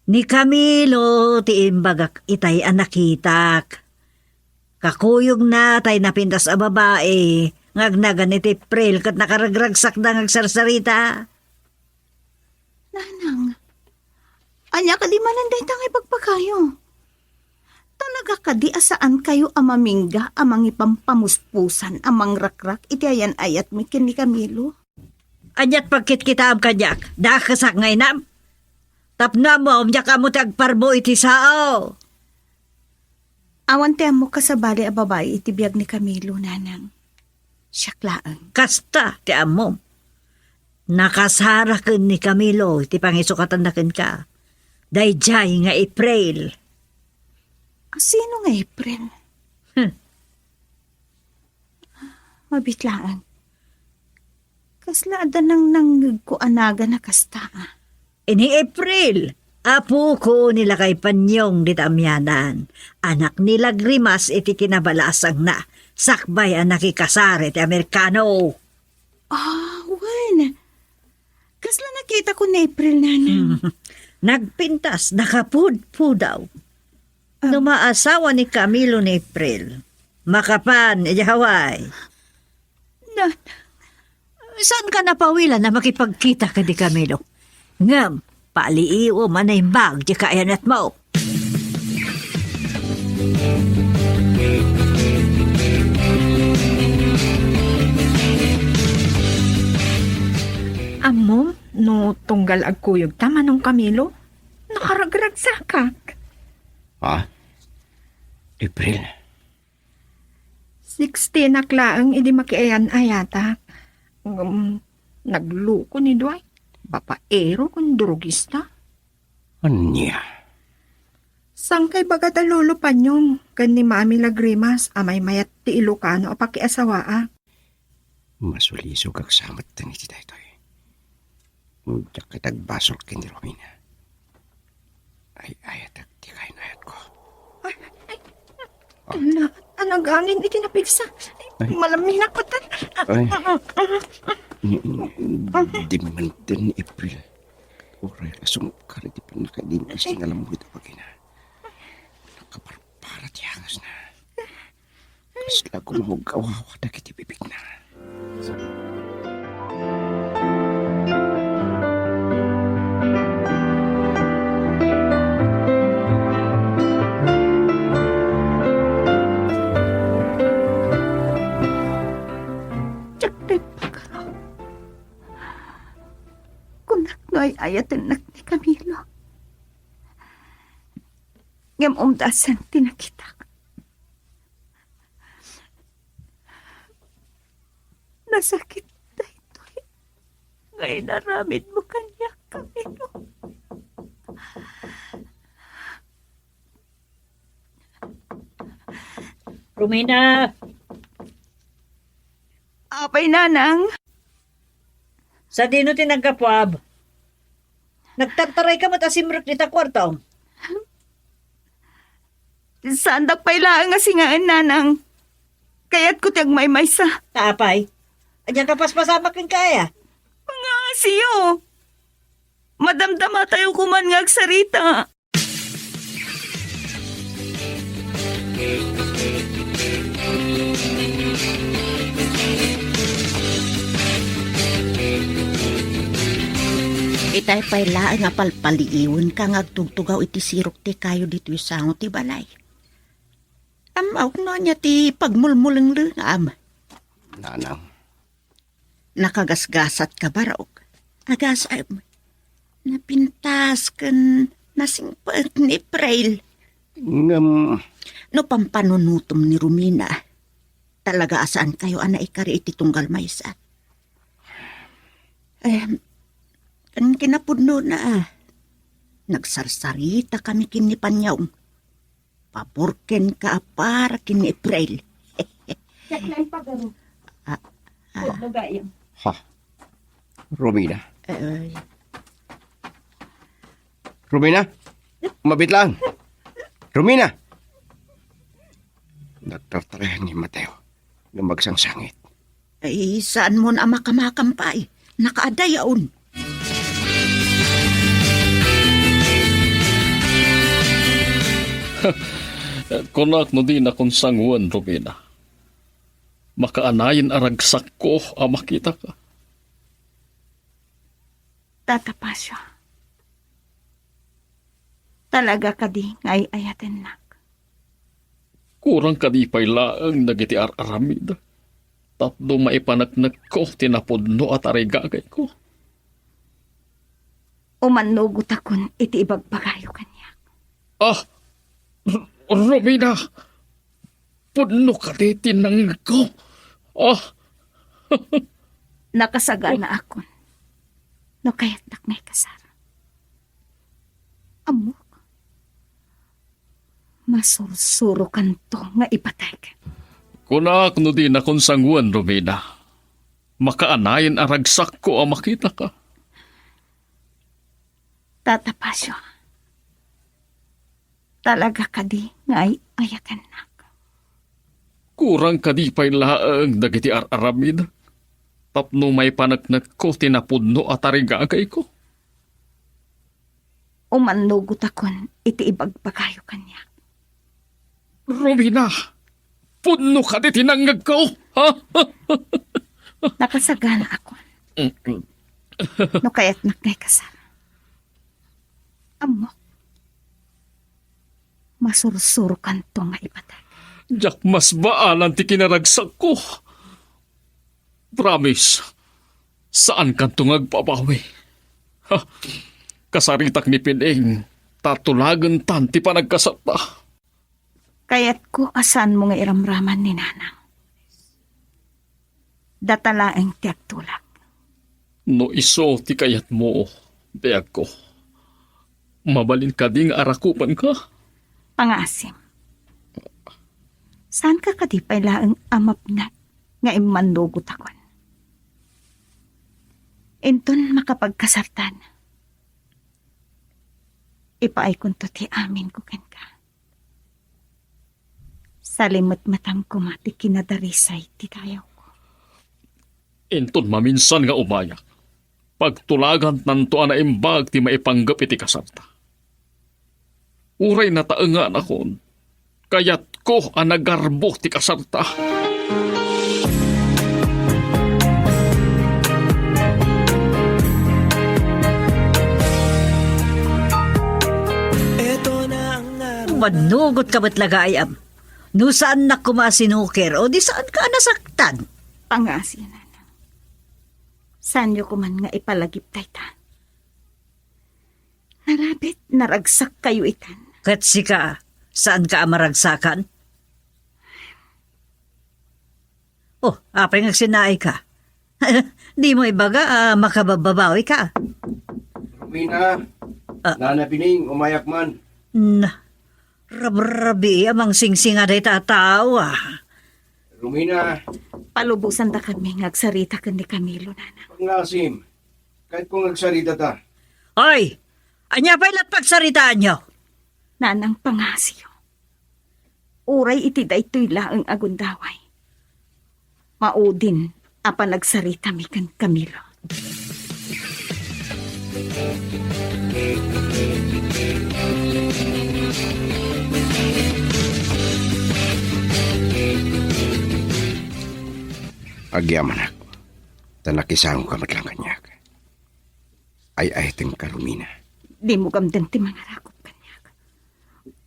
Ni Camilo ti imbagak itay anakitak. Kakuyog na tay napintas a babae. Ngagnagan iti April kat nakaragragsak na ngagsarsarita. Nanang, anya ka di manan day tangay pagpakayo. Talaga ka di asaan kayo amamingga amang ipampamuspusan amang rakrak iti ayan ayat mikin ni Camilo. Anyat pagkit kitaam kanyak, dakasak ngay nam. Tapna mo, umyak ka mo tagparbo iti sao. Awan te mo kasabali a babae iti biyag ni Camilo, nanang. Siyaklaan. Kasta, ti amom. Nakasara ken ni Camilo, iti pangisukatan na ken ka. Dayjay nga April. Sino nga April? Mabitlaan. Kasla ada nang nangkuanaga na kasta. Ini April, apo ko nila kay Panyong ditamyanan. Anak nila Grimas iti kinabalasang na. Sakbay ang nakikasare ti Amerikano. Wan. Kasla nakita ko ni April, nanang. Nagpintas, nakapudpo daw. Numaasawa ni Camilo ni April. Makapan, Hawaii. Saan ka napawilan na makipagkita ka di Camilo? Ngam, paliiwo manayimbag di kayanat mo. Amo, no tunggal agkuyog tama nung Camilo. Nakaragragsakak. Ha? April? 16 na klaang idi makiayan ayata. Nagluko ni Dwight. Bapaero kung drugista. Anya? Sang kay baga dalolo pa nyong kan ni Mami Lagrimas amay mayat ti Ilocano o pakiasawaa. Masuliso kag samat tani ti daytoy. Diyak kitag basol ken ni Romina. Ay, di kayo na yan ko. Ano ganin itinapigsa? Ay. Malamig na kutan. Ay. Di man din April. Oray, sumukar di pa nakadinas ng alam mo ito pagina. Nakaparpara tiyangas na. Kasla ko mahugawawa na kitibibig na. Tiyakday pagkaro. Kunak no ay ayatan nak ni Camilo. Ngam umdasan tinakitak. Nasakit na ito'y. Ngayon naramid mo kanya, Camilo. Romina, Apay, nanang. sa dino tinagkapwab. Nagtartaray ka matasimrek nita kwartaong. Saan pa'y laang nga singaan, nanang. Kaya't ko tiyag may maysa. Taapay. Anyan kapaspasama kin kaya. Mga asiyo. Madamdama tayo kuman nga agsarita. Itay pa'y laang nga palpaliiwan ka nga agtugtugaw iti sirok ti kayo dito isango ti balay. Amaw no niya ti pagmulmulang lungam. Nanang, Nakagasgasat ka barok. Agasay mo. Napintas kan nasingpat ni Prail. ngam, No pampanunutom ni Romina. Talaga asaan kayo ana ikari iti tunggal maysa. Kan kinapudno na. Nagsarsarita kami kini Panyaw. Paporken ka para kini April. Yaklay pagaro. Huwag gayang. ha, Romina. Romina, mabit lang. Romina! Nagtartarayan ni Mateo ng magsangsangit. Ay, saan mo na makamakampay? Nakaadayaon. Kunak no di na kung sanguan, Romina. Makaanayin aragsak ko ang makita ka. Tatapasyo. Talaga ka di ngay ayaten nak. Kurang ka di pa'y laang nagiti aramid. Tapno maipanagnag ko, tinapodno at arigagay ko. Umanugot akon iti ibagpagayo kanya. Ah! Romina! Pudno ka di tinang ko. Ah! Nakasagana akon. No kaya't naknay kasara. Amok. Masursuro kanto nga ipatay ka. Kunak no di na kung sanguan, Romina. Makaanayin aragsak ko ang makita ka. Tatapasyo. Talaga ka di ngay ayaten nak. Kurang ka di pa'y laang dagiti aramid. Tapno may panagnak ko, tinapudno at arigagay ko. Umanugot akon iti ibagpagayo kanya. Romina! Pudno ka di tinangag ko! Ha? Nakasagana akon. No kaya't naknay kasara. Amok. Masursuro kanto nga ipatay. Diyak mas baalan ti kinaragsak ko. Promise, saan kan tungag-pabawi? Ha? Kasaritak ni Pining, tatulagan tan ti panagkasata. Kaya't ko asan mo nga iramraman ni nanang. Datalaeng tiyak tulak. No iso ti kayat mo, biyag ko. Mabalin ka ding arakupan ka. Pangasim. Saan ka kadipay laang amapnag nga imandugot akon? Inton makapagkasartan. Ipaay kong to ti amin ko kan ka. Salimot matam ko mati kinadarisay ti tayaw ko. Inton maminsan nga umayak. Pagtulagan nanto ana imbag ti maipanggap iti kasarta. Uray na taengan akon. Kayat ko ang nagarbo ti kasarta. Manugot ka ba't lagayam? No saan na kumasinuker o di saan ka nasaktan? Pangasi na. Saan nyo ko man nga ipalagip tayta? Narabit, naragsak kayo itan. Katsi ka, saan ka amaragsakan? Oh, apay nga sinay ka. Di mo ibaga, makabababawi ka. Romina, Nana Pining, umayak man. Rabrabi, amang singsinga day tataw Romina, Palubusan ta kami ngagsarita kan ni Camilo, nana. pangasim. Kahit kung nagsarita ta. Hoy! Anya pa'y pagsaritaan nyo? Nanang pangasyo. Uray iti daytoy laeng agundaway. Maudin, apa nagsarita mi kan Camilo. Agyaman ako. Tanakisang ka matlang kanyak. Ay ting karumina. Di mo gamdan ti mga rakop kanyak.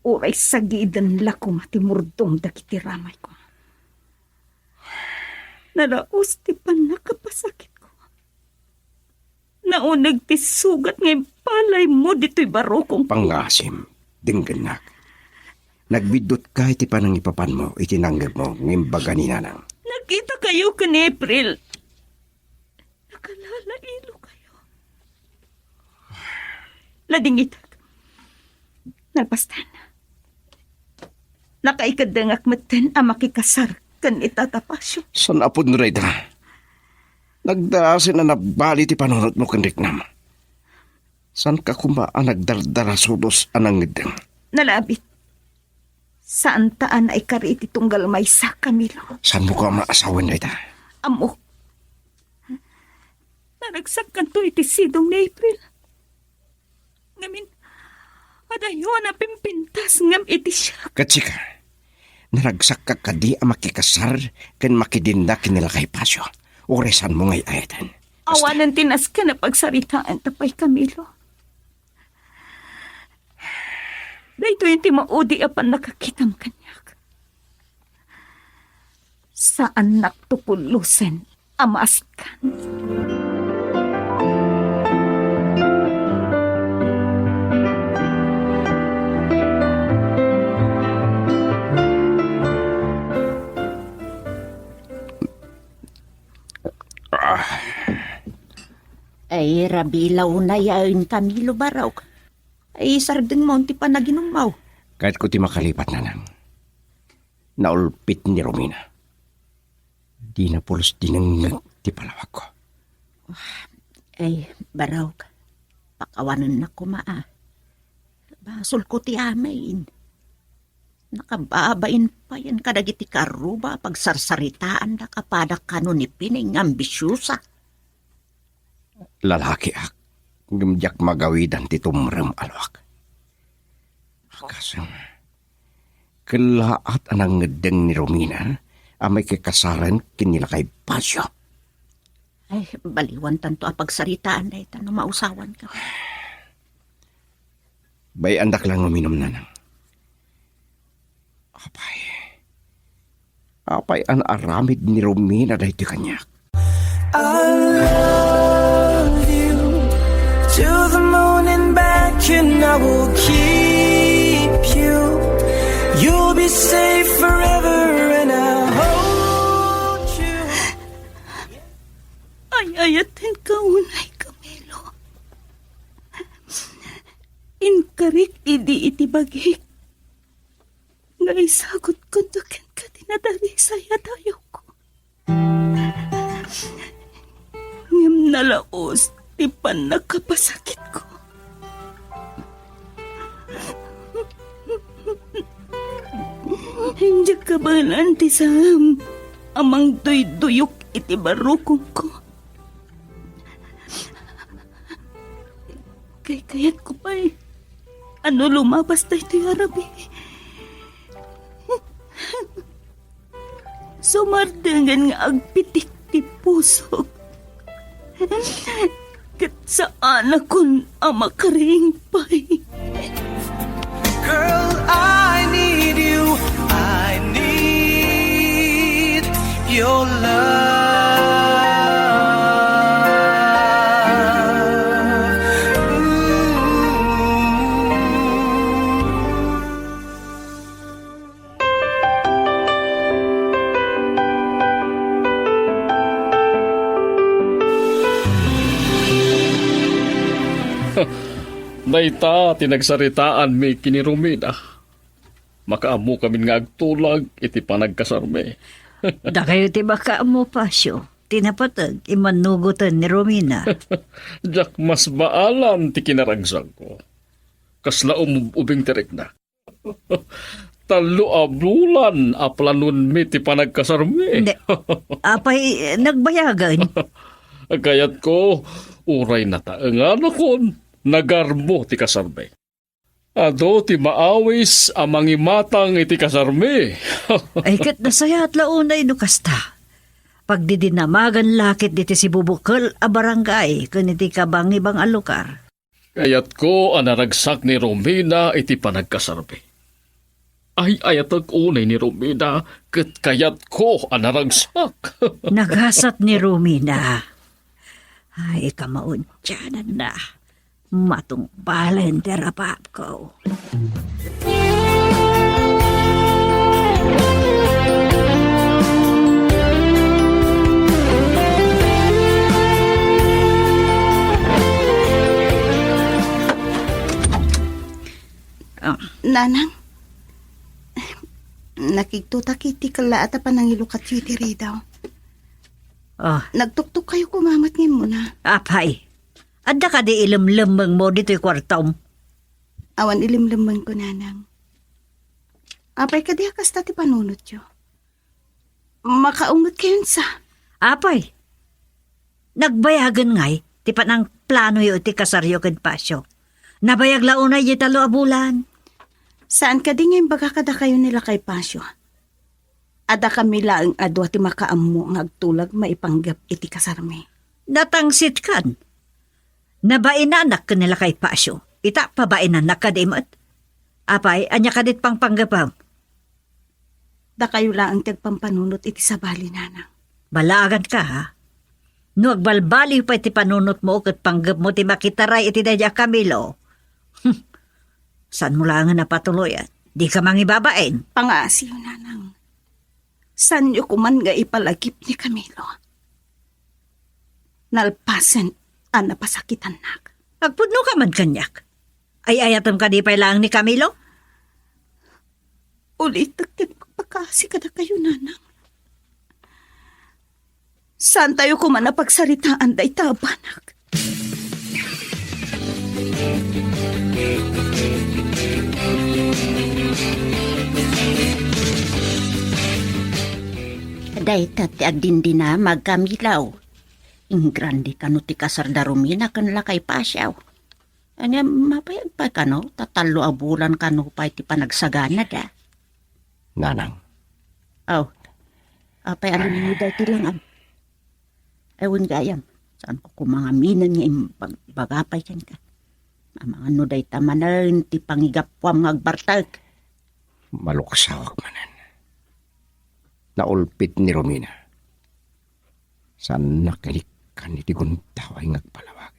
Uray sagidan lako mati murdong dagiti ramay ko. Naraos ti pan nakapasakit ko. Naunag ti sugat ngay palay mo dito'y barokong Pangasim, dingganak. Nagbidot ka iti panang ipapan mo, itinanggap mo, ngayong baga ni nanang. Nakita kayo kan April. Nakalalailo kayo. Lading itag. Nalpastan. Nakaikadangak matan ang makikasar kan itatapasyo. San apod na rayda? Nagdaasin na nabali ti panunod mo kandik nam. San ka kumaan nagdardara sudos anang ngideng? Nalabit. Saan taan ay kariti tunggal may sa Camilo? San mo ka maasawan rayda? Amok. Naragsak kanto iti sidong ni April. Ngamin, adayo na pimpintas ngam iti siya. Katsika, naragsak ka kadi ang makikasar kan makidinda kinila kay Pasyo. Oresan mo ngay ayatan. Awanan tinas ka na pagsaritaan tapay Camilo. Dahito yung timaudi apan nakakitang kanyak. Saan naktupulusen amas kan? Ay, rabilaw na yain Camilo Baraw. Ay, sardeng mo, ti pa naginumaw. Kahit ko ti makalipat na nang. Naulpit ni Romina. Di na pulos dinangag ti palawag ko. Ay, Baraw, pakawanan na ko maa. Basol ko ti amain. Nakababain pa yan kadagiti karuba pagsarsaritaan na kapadak kano ni Pining ambisyusa. Lalaki ak. Gumjak magawidan ti tumrem alwak. Kaso, kalaat anang ngedeng ni Romina amay kikasaran kinila kay Pasyo. Ay, baliwan tanto apagsaritaan na ito na mausawan ka. Bay andak lang uminom na nang. Apay an aramid ni Romina dahi ti kanyak. I love you to the moon and back, and I will keep you. You'll be safe forever, and I'll hold you. Ayayatin ka unay, Camilo. Inkarik idi iti bagik. Nga isagot ko dukin ka tinadari saya tayo ko. Ngam nalaos, di pa nakapasakit ko. Hindi ka ba nanti Sam? Amang duyok iti barukong ko. Kayat ko pa eh. Ano lumabas tayo ito'y arabi? Sumardangan nga agpitik ti puso. Kat saan akong amakaring pa'y. Girl, I need you. I need your love. Dayta, tinagsaritaan mi kini Romina. Makaamo kami nga agtulag, iti panagkasarme. Da kayo ti baka mo pasyo. Tinapatag, imanugutan ni Romina. Jak mas baalan ti kinaragsag ko. Kasla ubing tirik na. Talo abulan aplanon mi ti panagkasarme. Hindi. Apay, nagbayagan. Kayat ko, uray na taengan akon. Nagarmo ti kasarme. Ado ti maawis amang imatang iti kasarme. Ay kat nasaya at launay no kasta. Pag didinamagan lakit diti si Bubukal a barangay kuniti kabang ibang alukar. Kayat ko anaragsak ni Romina iti panagkasarme. Ay ayatag unay ni Romina ket kayat ko anaragsak. Nagasat ni Romina. Ay kamaun tiyanan na. Matong balen terapap ko. Nanang, nakigtutakiti kala at panangilukat yu tiri daw. Oh, Nagtuktok kayo kumamat ngin mo na. apay. Adda ka di ilimlimang mo dito'y kwartom. Awan ilimliman ko, nanang. Apay ka di akas tati panunot yo. Makaungot kayo sa. Apay. Nagbayagan ngay, ti panang plano yu ti kasaryo ken pasyo. Nabayag launay yu talo a bulan. Saan ka di ngayon baga kada kayo nila kay Pasyo? Ada kami laang adwa ti makaammo ng agtulag maipanggap iti kasarme. Natangsit kan. Nabainanak ka nila kay Pasyo. Ita pabainanak ka dimot. Apay, anya ka dit pang panggapam. Da kayo laang tagpampanunot iti sabali, nanang. Balagan ka ha. No agbalbaliw pa iti panunot mo kat panggap mo ti makitaray iti dadya Camilo. Saan mo lang nga napatuloy at di ka mangibabain. Pangasiyo, nanang. San yo kuman nga ipalagip ni Camilo? Nalpasen ang napasakitan nak. Agpudno ka man kanyak. Ay ayatam ka di pa lang ni Camilo? Ulit pagpakasi kada kayo, nanang. Saan tayo kuman napagsaritaan da itabanak? Day tati agdindi na magkamilaw. Ingrandi kano ti kasardarumina kan lakay pasyaw. Anya mapayag pa kano, tatalo a bulan kano pa iti panagsagana da. Nanang, Oh, apay alam mo dahi lang am. Ewan gayam, saan ko kumangaminan niya bagapay yan ka. Mga ano dahi tamanan, ti pangigapwam ngagbartag. maluksawak manan. Naulpit ni Romina. Saan nakalikan iti guntaway ngagpalawag.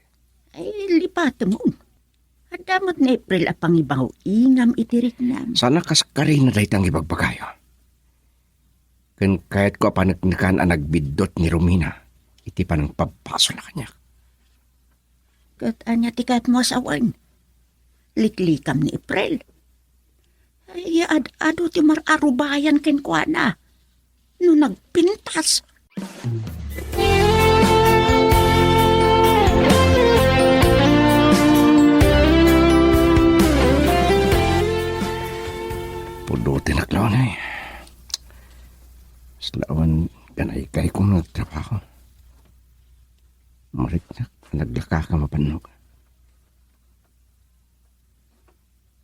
Ay, lipat mo. Adamot na April apang ibaw, ingam itirik nam. Sana kaskari na dahitang ibagbagayo. Kan kahit ko panagnikan ang nagbidot ni Romina, iti pa ng papaso na kanya. Kat anya tikat mo asawan. Liklikam ni April. Ay, ado ti mararubayan ken kwa na. No nagpintas. Pudutin na klaw na eh. panog.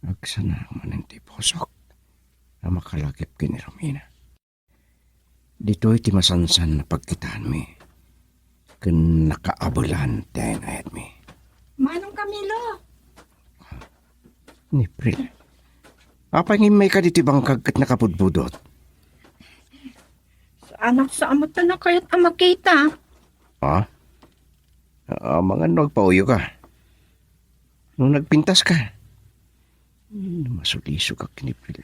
Agsana man ti posok na makalakip kini Romina. Dito iti masansan na pagkitaan mi. Kun nakaabulan tayo na ayat mi. Manong Camilo, Ni April. Apa may ka dito bangkag kat nakapudbudot? anak sa amot na kaya't makita. Ha? Mga nagpauyo ka. Nung nagpintas ka. Masuliso ka kini April.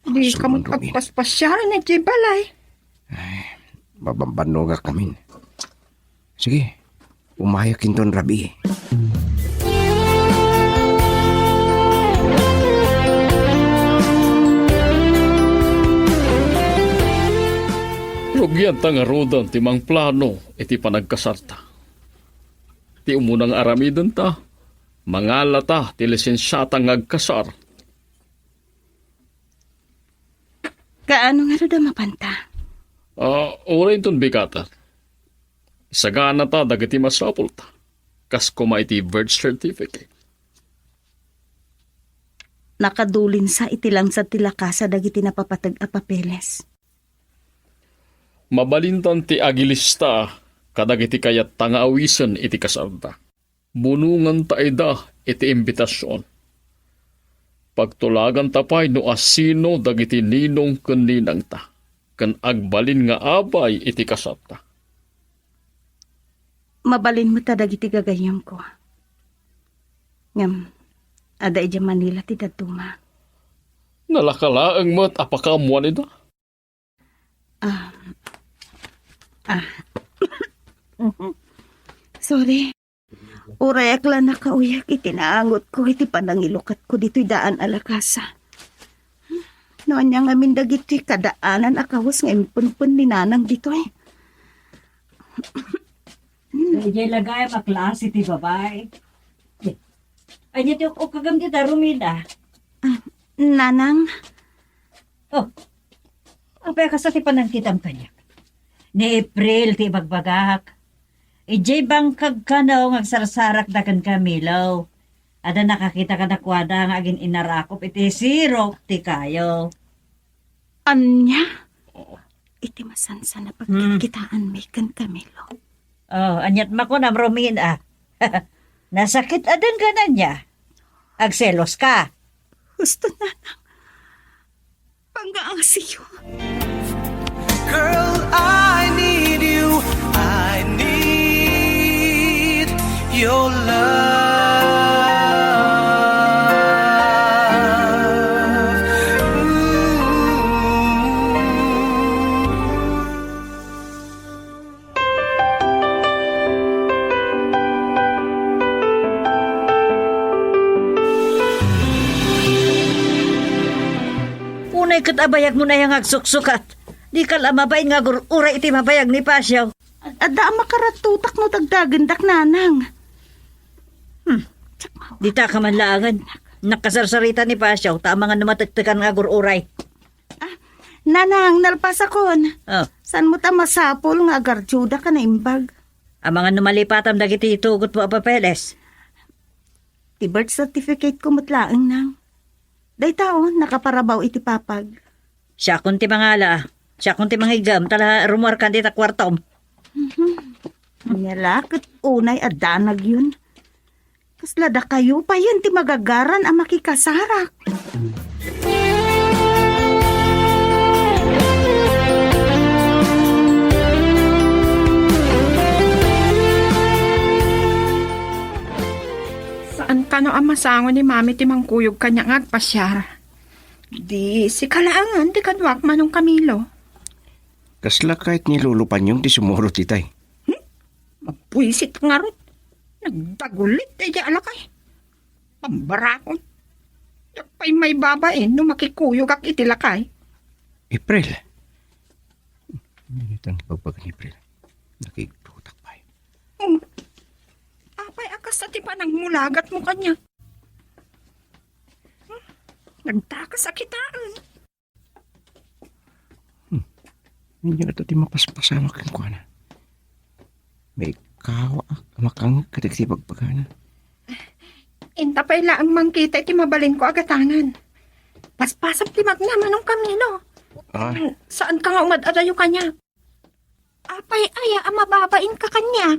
Di ka mo Suman, Romina. pagpaspasyaran na di balay. Mabambano ka kami. Sige, umayak kinton rabi. Rugyan ta nga rodan ti mang plano iti panagkasarta. Ti umunang aramiden ta, mangalata ti lisensyata ngagkasar. Kaano nga ro da mapanta? Oray ton bigatan. Isagana ta dagiti masapul ta. Kas kuma iti birth certificate. Nakadulin sa itilang sa tilakasa dagiti napapatag a papeles. Mabalintan ti agilista kadagiti kayat tanga awisan iti kasarta. Bunungan ta ida iti imbitasyon. Pagtulagan tapay no asino dagiti ninong ken ninang ta. Ken agbalin nga abay iti kasarta. Mabalin mo ta dagiti gagayam ko. Ngam, ada ija Manila ti daduma. Nalakalaang mat apakamuan ida. Sorry. Uray akla nakauyak itinaangot ko iti panangilukat ko dito'y daan alakasa. Noon niya ngamin dagiti kadaanan akawas nga impunpun ni nanang dito'y. Kaya lagay maklase ti babay. Ay, dito o kagam dito, Romina. Nanang, Oh, ang peka sa ti panangkitam kanya. Ni April ti bagbagak. Ijay bangkag ka na o ngagsasarak da kan Camilo. Ada nakakita ka na kwada nga agin inarakop iti sirok ti kayo. anya? Iti masansa na pagkikitaan may kan Camilo. Oh, anyat mako na Romina. Nasakit adan ka na niya. Agselos ka. Gusto nanang. Panggaasiyo. Girl, I need you. I need your love. Unay kat abayag mo na yung agsuksukat. Di ka lamabayin nga ura iti mabayag ni Pasyaw. Ada makaratutak no tagdagandak nanang. Di ta ka man laangan. Nakasarsarita ni Pasyaw. Tama nga namatagtakan nga uray. Nanang, nalpasakon. Oh, San mo ta masapol nga agarjuda ka na imbag? ang mga numalipatam dagiti itugot mo a papeles. Ti birth certificate ko mutlaang nang. Day tao, nakaparabaw iti papag. Siya kun ti mangala. Siya kun ti mangigam. Tala rumuar kan ti takwartom. Nalakit unay adanag yun. Kaslada kayo pa yun ti magagaran ang makikasarak. Saan ka no ang masangon ni mami ti mangkuyog kanya ngagpasyar? Di si kalaangan di kadwak manong Camilo. Kasla kahit nilulupan yung di sumuro titay. Mapwisit nga ron. Nagdagulit ay di alakay. Pambarakon. Pa'y may babae no makikuyog ak itilakay. April. Hindi itang ipagpag ni April. Nakikitutak pa eh. Apay akas sa tipa ng mulagat mo kanya. Nagtakas sa kitaan. Hindi nga ito di mapaspasamak yung kuha na. May kawa makang katigsi pagpagana. Inta pa ila ang mangkita iti mabalin ko agatangan. Paspasap ti magnaman ng kamino. Ay, Saan ka nga umad-adayo kanya? Apay aya ang mababain ka kanya.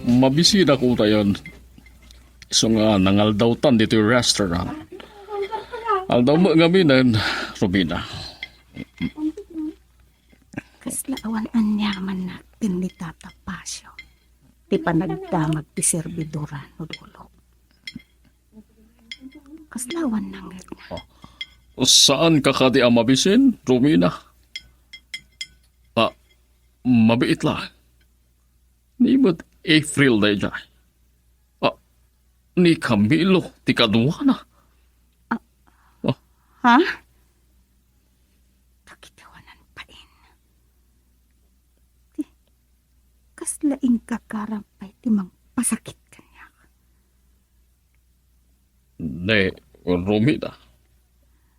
Mabisida ko tayon. So nga, nangaldawtan dito yung restaurant. Aldaw mo nga minan, Robina. Kaslaawan anyaman na ni Tata Pasyo. Ti panagdamag ti servidora no dulo. Kaslawan nang na. Saan ka kadi ang mabisin, Romina? Mabiit lang. Ni ba't April na dyan? Ni Camilo, ti kaduwa na. Ha? Takitawanan pa in. Ti, kaslaing kakarampay ti mang pasakit kanya. Ne, Romina.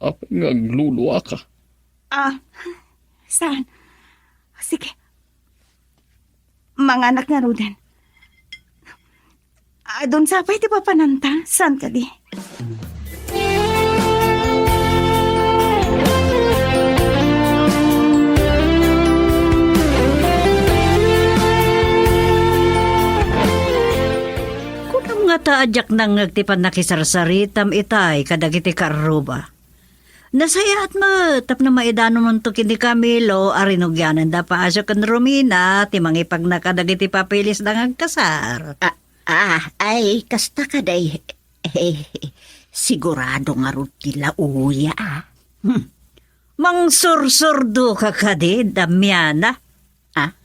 Apa nga gluluwa ka? Saan? Sige. Mga anak nga Ruden. Doon sa pa'y ti papananta. Saan ka di? Kunam nga taadyak nang nagtipan nakisarsaritam itay kadagiti karuba. Nasaya at tap na maidano man to kini Camilo, arinugyanan da paasyo kan Romina, timang ipag nakadagiti papilis ng agkasar. Ay, kasta ka day. Sigurado nga rin tila uya. Mang sursurdo ka kadi, damyana.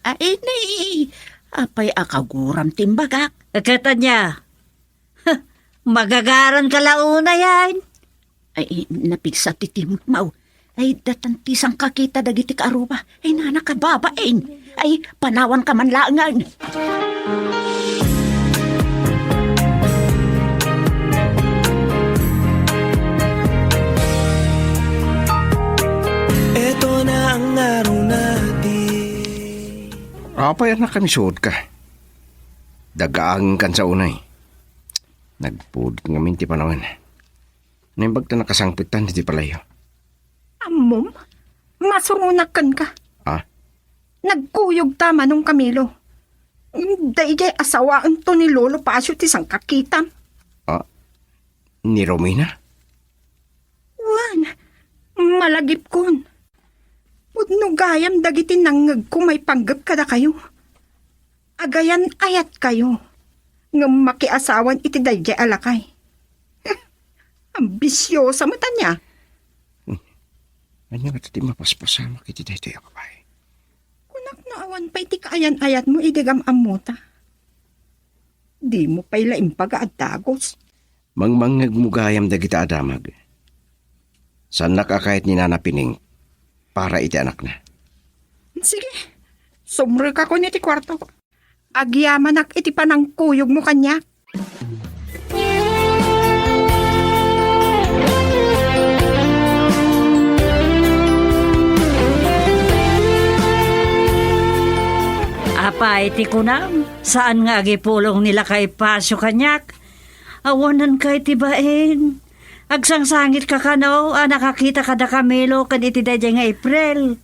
Ay, nay. Apay akaguram timbagak. Kata niya, magagaran ka launa yan. Ay, napigsa ti timot mau. Ay, datantisang kakita dagiti kaaruba. Ay, nanak ka babain. Ay, panawan ka man laangan. Eto na ang araw natin. apay na kami suod ka. Dagaang kan sa unay. Nagpud nga minti panawan. Naimbag na nakasangpitan diti palayo. Amom, masurunakan ka. Nagkuyog tama nung Camilo. Dayjay asawaan to ni Lolo Pasyo ti sang kakitam. Ni Romina? Wan, malagip kon. Pudno gayam dagiti nangag ko may panggap kada kayo. Agayan ayat kayo. Ngam makiasawan iti dayjay alakay. Ambisyosa mata niya. Anya nga tati mapaspasama kiti dito yung babae. Kunak na awan pa iti kaayan-ayat mo idigam amuta. Di mo pa ila impaga at dagos. Mangmangag mugayam dagita adamag. San nakakait ni Nana Pining para iti anak na. Sige, sumre ka ko niti kwarto. Agyamanak iti panang kuyog mo kanya. Apa iti kunam, saan nga agipulong nila kay Pasyo kanyak? Awanan kay tibain. Agsangsangit ka kanaw, nakakita ka da Camilo kan iti dayjay nga April.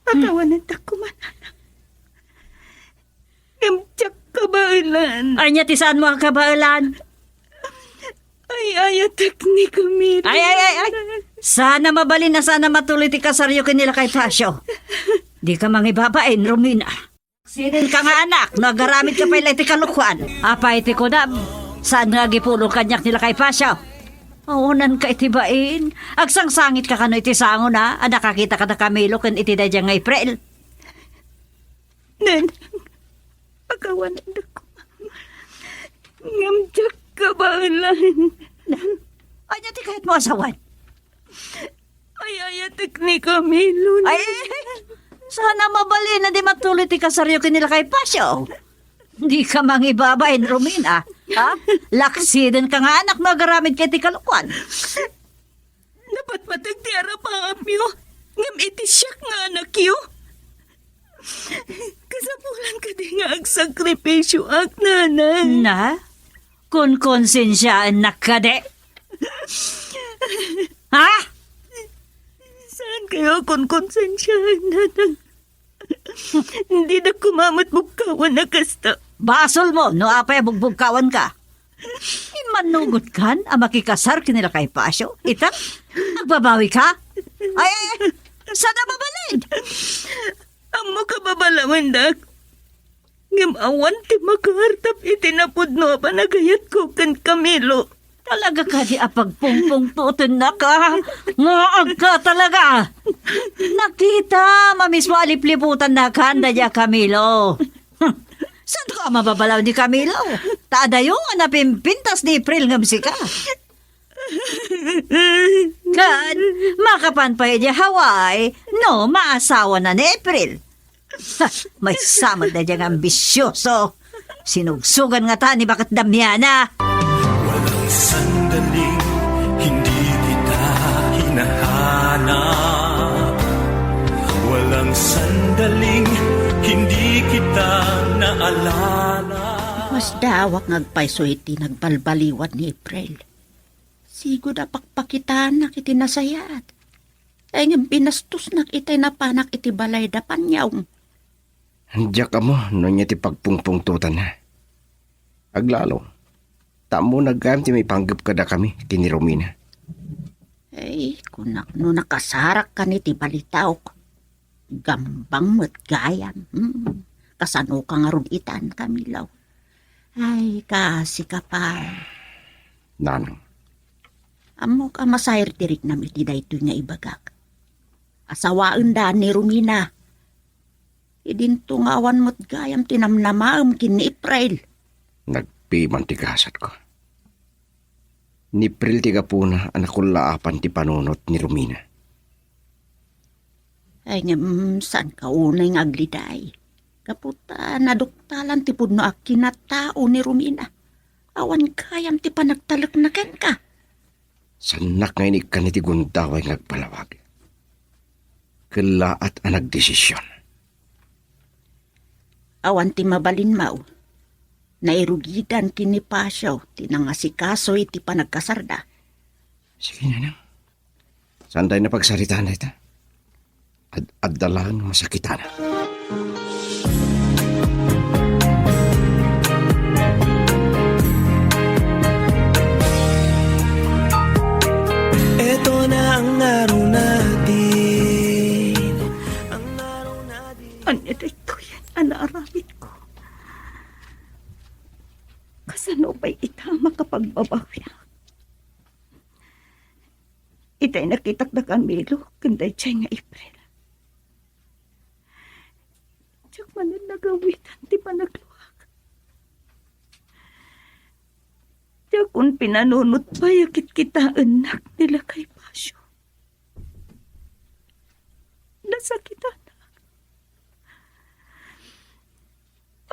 Patawanan ta kumanana. Namtsak kabailan. Anya ti saan mo ang kabailan? Ay, ayatek ni Camilo. Ay! Sana mabalin na sana matuloy ti kasaryo kanila kay Pasyo. Di ka mangibabain, Romina. Sinin ka nga anak, nagaramit ka pa iti kalukwan. Apa iti ko na, saan nga gipulong kanyak nila kay Pasyo? Aunan ka iti bain. Agsangsangit ka kano iti sango na, nakakita ka na Camilo kan iti dayjay nga April. Nan, pagawanan ako. Ngamtsak kabailan. Anya ti kahit mo asawan? Ay, ayatek ni Camilo. Ay, sana mabalin na di matuloy ti kasaryo kanila kay Pasyo. Di ka mangibabain, Romina. Ha? Laksiden ka nga anak magaramid kay ti kalukwan. Dapat matagtiara pa apyo. Ngam iti siyak nga anak yo. Kasapulan ka di nga agsakripisyo ak nanay. Na? Kung konsensyaan na ka de. Ha? Saan kayo kung konsensyahan nanang? Hindi na kumamot bugkawan na kasta. Basol mo, no apay bugbugkawan ka. Imanugod kan, ang makikasar kinila kay Pasyo. Itang, nagbabawi ka? Ay, sana mabalid? Amo ka babalawan dak. Ngam awan ti makahartap itinapudno pa nagayat ko kan Camilo. Talaga ka di apagpungpung tuton na ka. Ngaag ka talaga. Nakita, mamismo alipliputan na ka, Dadya Camilo. Saan ka mababalaw ni Camilo? Taada yung napimpintas ni April ngamsi ka. Kan, makapanpay di Hawaii, no, maasawa na ni April. Ha, may samad na diyang ambisyoso. Sinugsugan nga ta ni Bakit Damiana. Walang sandaling hindi kita hinahanap. Walang sandaling hindi kita naalala. Mas dawak ngagpayso iti nagbalbaliwan ni April. Sigo da pakpakitaan na kiti nasayat. Ay nga binastos nak itay napanak iti balay da panyaw. Diyak ka mo, no niya ti pagpungpungtutan na. Aglalo, tamo nagkayam ti may panggap kada kami, kini Romina. Ay, kunak no nakasarak ka ni ti balitaw ko. Gambang mo't gayam. Kasano ka nga ron itan, Kamilaw. Ay, kasi ka pa. Nanang, Amo ka masayar tirik na iti daytoy nga ibagak. Asawaan da ni Romina. Idinto nga awan mo't gayam tinamnamaam kini April. nagpimantigasat ko. Ni Pril tiga po na anak ko laapan ti panunot ni Romina. Ay nga, saan ka unay nga agliday? Kaputa, naduktalan ti pudno akin na tao ni Romina. Awan kayam ti panagtalak na ken ka. Sanak nga inig ka ni ti gundaway ngagpalawag. Kalaat ang nagdesisyon. Awan ti mabalin mao. Nairugidan kini Pasyaw, tinangasikaso iti panagkasarda. Sige na. Saan tayo na pagsaritaan na ito? Ad-adalaan masakitan. Ito na ang araw natin. Ang araw natin. Ano ito yan, anaaramid ko. Kasano ba'y itama kapag babawi? Itay nakitak na Camilo, kanday siya nga April. Tiyak man ang nagawitan, di pa nagluwag. Tiyak kung pinanunot pa, yakit kita anak nila kay Pasyo. Nasakitan na.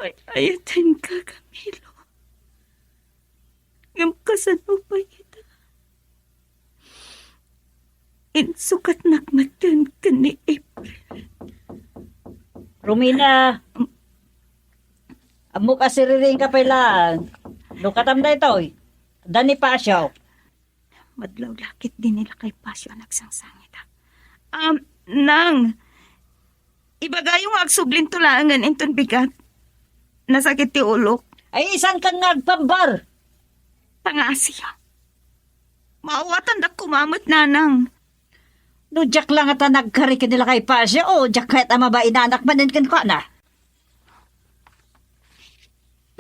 Ay, ayatin ka, Camilo. Ngam kasano pa kita. Insukat nakmatan ka ni April. Romina, amo ka siriring ka lang. Lukatam na ito. Dani Pasyaw. Madlaw lakit din nila kay Pasyo nagsangsangit. Nang, ibagay yung agsublin tulangan inton bigat. Nasakit ti ulok. Ay, isan kang nagpambar. Pangasiya. Maawatan da kumamot nanang. No, jak lang at nagkari ka nila kay Pasyaw. O, jak kahit ama ba inanak manin kan ka na.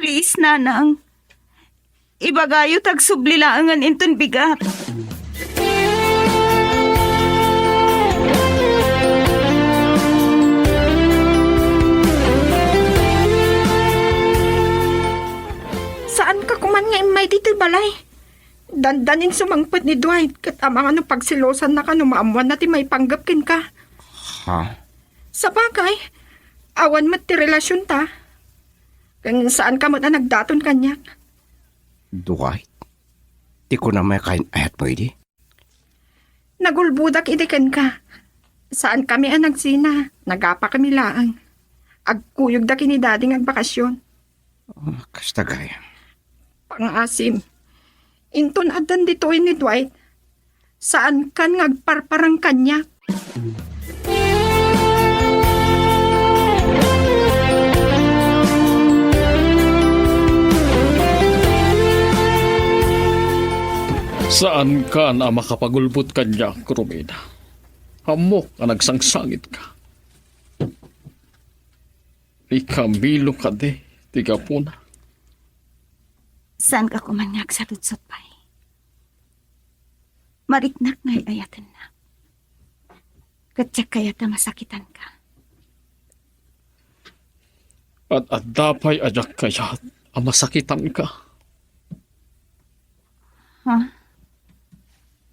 Please, nanang. Ibagayo tagsublilangan inton bigat. Saan ka kuman nga imay dito balay? Dandanin sumangpot ni Dwight kat amang ano pagsilosan na ka no maamuan na ti may panggapkin ka. Ha? Sa bagay, awan mat ti relasyon ta. Kung saan ka mo na nagdaton kanyak. Dwight, di ko na may kain ayat mo idi. Nagulbudak idikan ka. Saan kami ang nagsina? Nagapa kami laang. Agkuyog da kini dading agbakasyon. Kasta gaya. Pangasim. Inton adan dito ni Dwight. Saan kan ngagparparang kanyak? Saan ka na makapagulbot kanya, Romina? Hamok ang nagsangsangit ka. Ikamilo ka de, tiga po na. Saan ka kumanyag sa lutsot pa mariknak ngay ayatan na. Katsak kaya ta masakitan ka. At dapay ajak kaya ang masakitan ka. Ha?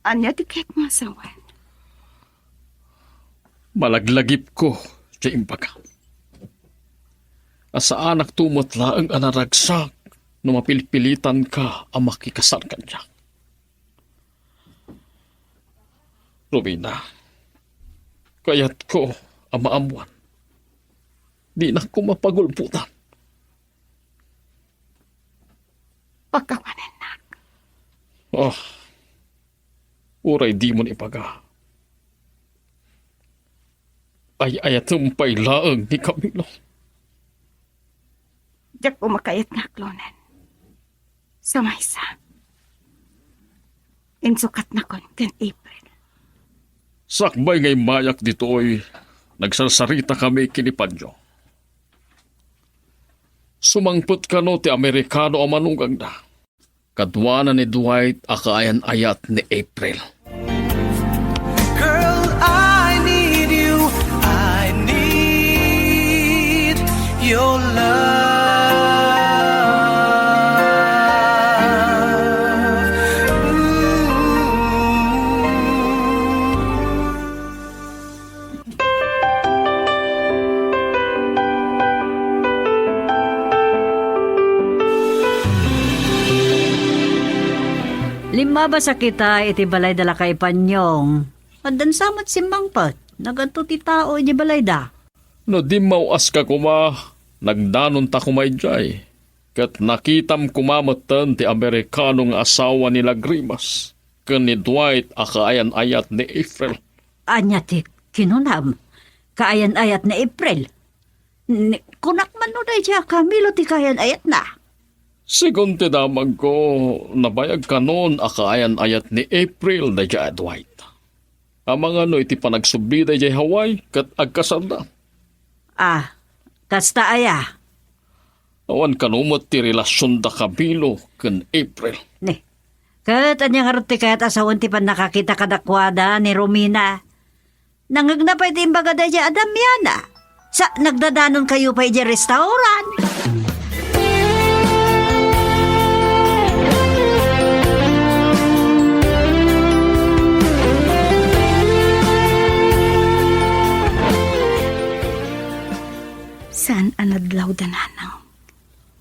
Anya ti kek mo asawan? Malaglagip ko, sa imbaga. Asa anak tumot laang anaragsak no mapilpilitan ka ang makikasal kanya. Romina, kayat ko ang maamuan. Di na ko mapagulputan. Pagkawanan na. Oh, uray di mo ipaga. Ay ayatumpay laang ni Camilo. Diyak ko makayat nga klonan. Sa maysa. Insukat na kon kan April. Sakbay ngay mayak dito'y nagsarsarita kami kinipadyo. Sumangput ka no ti Amerikano o manunggang na. Kadwana ni Dwight akaayan ayat ni April. Girl, I need you. I need your love. Lima ba sa kita iti balay dala kay Panyong? Adan samat si Mangpat. Naganto ti tao iti balay da. No di mauas ka kuma, nagdanon ta kumay jay. Kat nakitam kumamatan ti Amerikanong asawa nila Grimas. Ken ni Dwight akaayan ayat ni April. Anya ti kinunam. Kaayan ayat na April. Kunak man no day siya Camilo ti kaayan ayat na. Sigun ti damag ko, nabayag ka noon akaayan ayat ni April da jay Dwight. Ang mga no iti panagsubli da jay Hawaii kat agkasal na. Ah, kasta aya. Awan kanumot ti relasyon da Camilo ken April. Ne. Kat anyang harap ti kayat asawan ti pan nakakita kadakwada ni Romina. Nangagnapay ti imbaga da jay Adamiana. Sa nagdadanon kayo pa iti restaurant. Saan anadlaw dananang?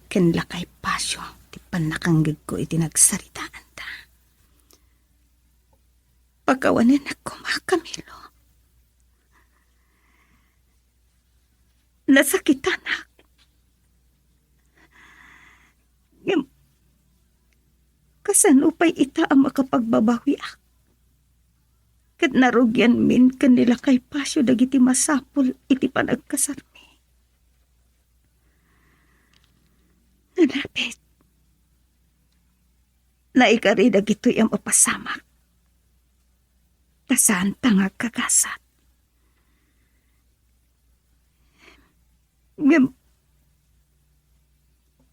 Kenla kay pasyo. Ti panakanggig ko iti nagsaritaan ta. Pagkawanin ako Camilo. Nasakitan ako. Kasano pa'y ita ang makapagbabawi ak? Kat narugyan min kanila kay pasyo dagiti masapul iti panagkasarmi. Nanapit. Naikari dagito'y ang mapasamak. Tasaan tangag kagasat. Ngem,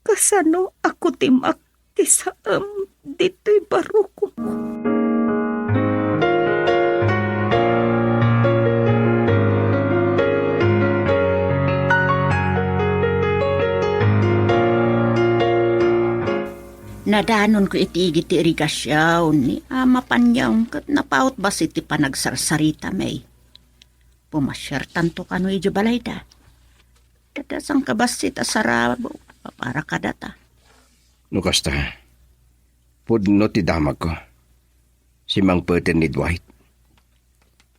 kasano ako timak ti saam dito'y baruko ko. Nadanon ko iti irigasyaw ni Ama Panyong kat napaut bas iti panagsarsarita may. Pumasyar tanto kano iti balay da. Dadasang kabas ita sarabo. Para ka data. No kasta, pudno ti damag ko. Si Mang Peten ni Dwight.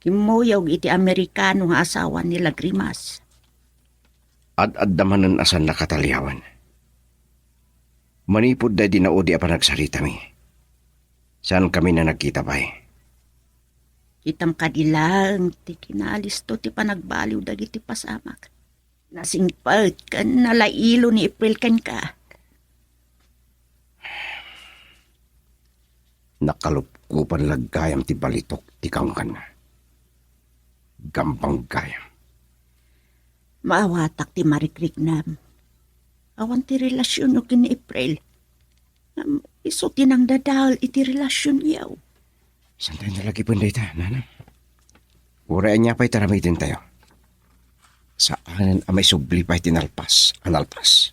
Kimuyaw iti Amerikano nga asawa nila Grimas. Ad damanan asan nakataliawan. Manipod da di naudi apa nagsarita mi. Saan kami na nagkita pa eh? Kitam kadilang ti kinalis to ti panagbaliw dagiti pasamak. Nasingpalt kan nalailo ni April kan ka. Nakalupkupan laggayam ti balitok ti kaungkan. Gampang gayam. Maawatak ti marikriknam. Awan ti relasyon no kin April. Iso tinang dadal iti relasyon yaw. Saan tayo lagi punday ta, nana? Uraan niya pa'y taramitin tayo. Saan ang may subli pa'y tinalpas, analpas.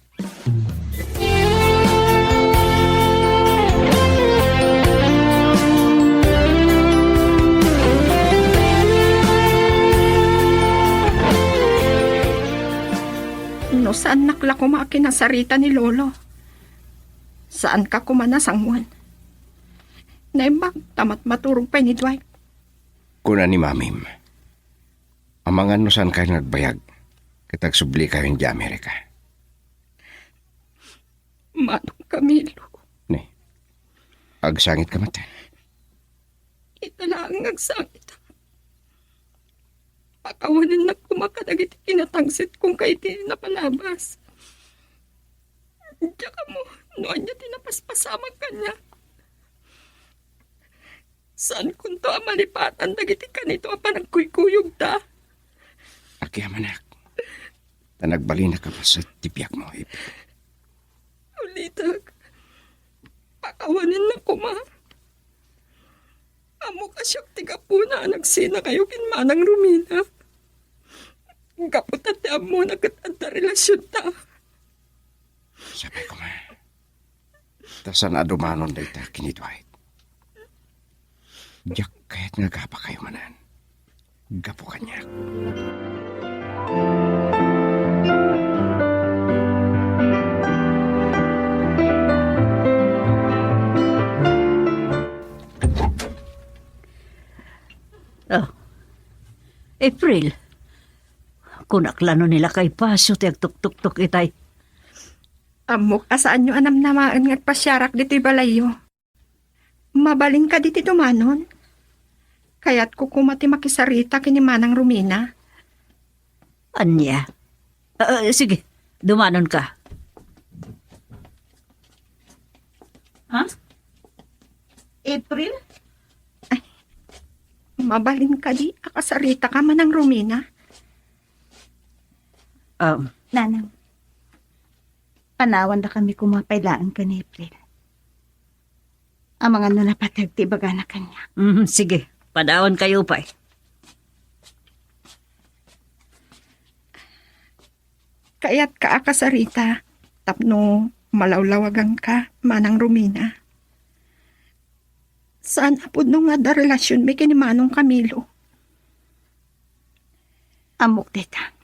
No saan nakla kumakin ang sarita ni Lolo? Saan ka kumanasangwan? Naibag, tamat maturog pa ni Dwight. Kuna ni Mamim, ang mga no saan kayo nagbayag, katag subli kayo di Amerika. Manong Camilo, Ni, agsangit ka mata. italaang agsangit. Pakawanan na kumakadagit kinatangsit kung kay ti napalabas. Diya ka mo, noon niya tinapaspasamag kanya. Saan kung to ang malipatan, dagiti ka nito ang panagkuykuyog ta? Akiamanak, tanagbali na ka pa sa tipiak mo. Ulitag, pakawanin na kuma. Amo ka siyak tiga po na nagsina kayo kinmanang Rumina. Kaputat na mo nagkatanda relasyon ta. Sabi ko ma, tasan adumanon na ita kinitwait. Diyak kahit nga gapa kayo manan. Gapo kanya. Oh. April. Kunaklano nila kay Pasyo ti agtuk-tuk-tuk itay. Amok asaan nyo anam namaan nga't pasyarak dito'y balayo. Mabaling ka diti dumanon. Kaya't kukumati makisarita kinimanang Rumina. Anya? Sige, dumanon ka. Ha? April? Mabaling ka di, akasarita ka manang Rumina. Nanang, panawan na kami kumapailaan ka ni April. Ang mga nanapatag ti baga na kanya. Sige, padawan kayo pa eh. Kaya't ka akasarita, tapno malawlawagan ka manang Rumina. Saan apod no nga da relasyon may kinimanong Camilo? Amok dita.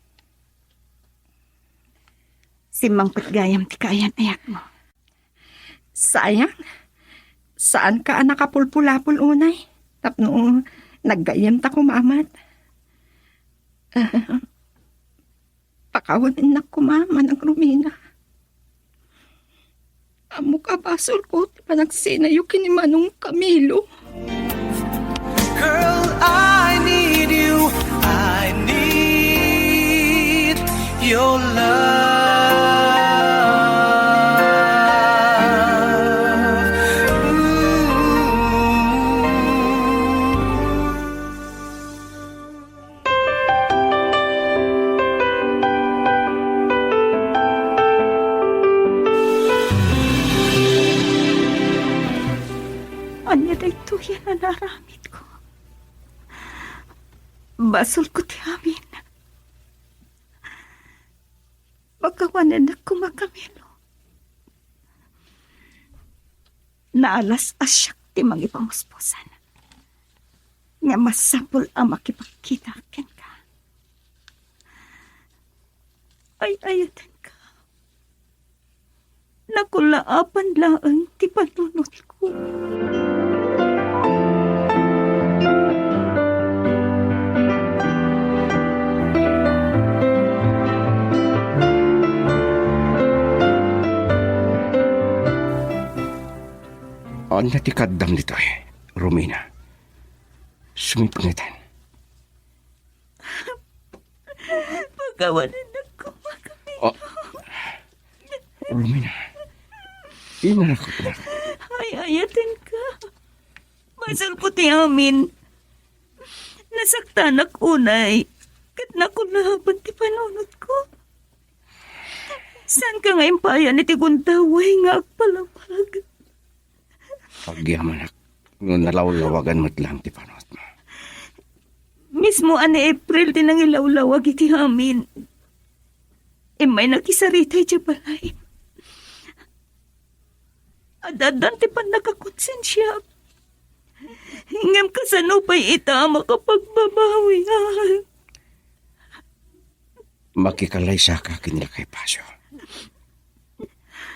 Si Mangkot Gayam ti kayan ayak mo. Sayang, saan ka nakapulpulapul unay? Tapno naggayam ta kumamat. Pakawanin na kumama ng Rumina. Amo ka basol ko, ti panagsinayo kinimanong Camilo. Girl, I need you. I need your love. Anya day tuya na naramit ko. Basol ko ti amin. Pagkawanan na kumakamilo. Naalas asyak ti mga ipamuspusan. Nga masapul ang makipagkita ken ka. Ay ayatan ka. nakulaapan laang ti panunot ko. Ang natikaddam nito Romina. Sumipangitan. Pagawanan ako, Oh. Romina. Inarakot na. ayatin ka. Masal ko ti amin. Nasaktan ako unay. Kat nakulaban ti panunot ko. Saan ka ngayon payan iti guntaway nga agpalapag? Pagyaman ak. Nung nalawlawagan mo't lang ti panot mo. Mismo ani April din ang ilawlawag iti amin. May nakisaritay siya balay. Adadan ti pan nakakonsensya. Hingam ka sa nupay ita makapagbabawi. Makikalay sa ka kinila kay Pasyo.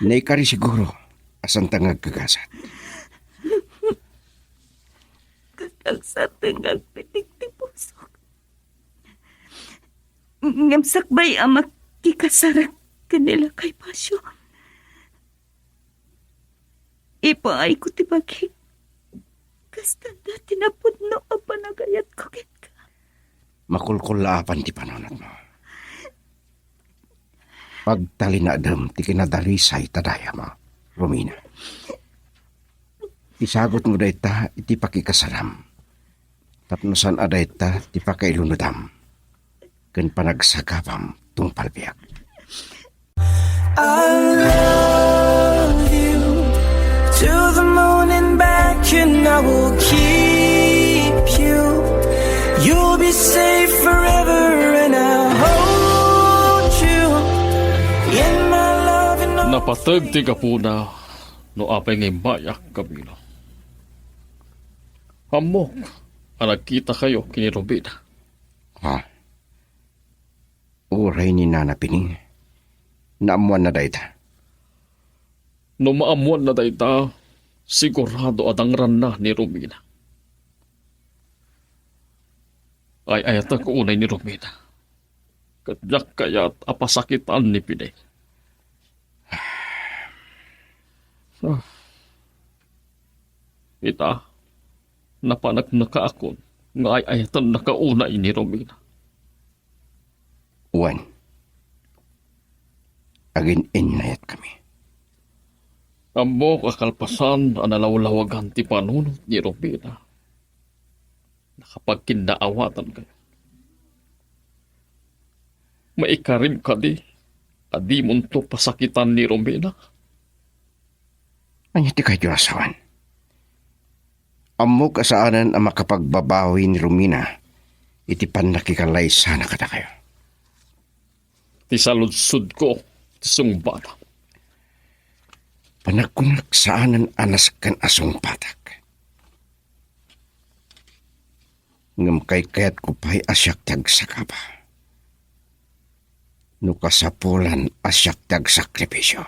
Naikari siguro asan tangag kagasat. Katag sa tangag pitik ti pusok. Hingam sakbay ang makikasarak kanila kay Pasyo. Ipaay ko ti bagi. Kasta dati na pudno ang panagayat ko ket ka. Makulkulaapan ti panunot mo. Pagtali na adam ti kinadalisay tadaya mo, Romina. Isagot mo dayta iti pakikasaram. Tapnosan adayta ti pakailunodam. Ken panagsagapam tung palbiyak. I love you to the moon and back, and I will keep you. You'll be safe forever, and I'll hold you in my love and all. Napatag ti kapuna no apay ngay bayak Camilo. Hamok, anagkita kayo kini Robina. Ha? Uray ni Nana Pining. Naamuan na dayta. No maamuan na dayta, sigurado adangran na ni Romina. Ay ayat ako unay ni Romina. Kadyak kaya't apasakitan ni Pinay. Ita, napanak na kaakon, nga ay ayatan nakaunay ni Romina. Uwan. Agin inayat kami. Amo kakalpasan ang nalawlawagan ti panunot ni Romina. Nakapagkindaawatan kayo. Maikarim ka di, adi mo to pasakitan ni Romina. Anya ti kayo asawan. Amo kasaanan ang makapagbabawi ni Romina. Iti panakikalay sana kada kayo. Ti saludsud ko, ti sungbata. Panagkunak saanan anas kan asong patak. Ngam kay kayat ko pa'y asyak tag sakapa. Nukasapulan asyak tag sakripisyo.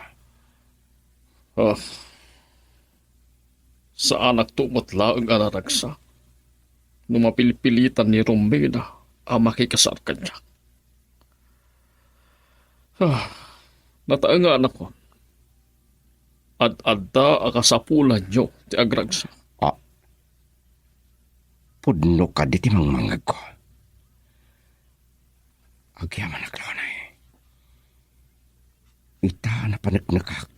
Sa anak tumot laang anaragsa, numapilipilitan ni Romina ang makikasar kanya. Nataangan ako. Ad-adda akasapulan nyo ti agragsa. Pudno ka di timang mangag ko. Agyaman aklawanay. Ita na panagnakak.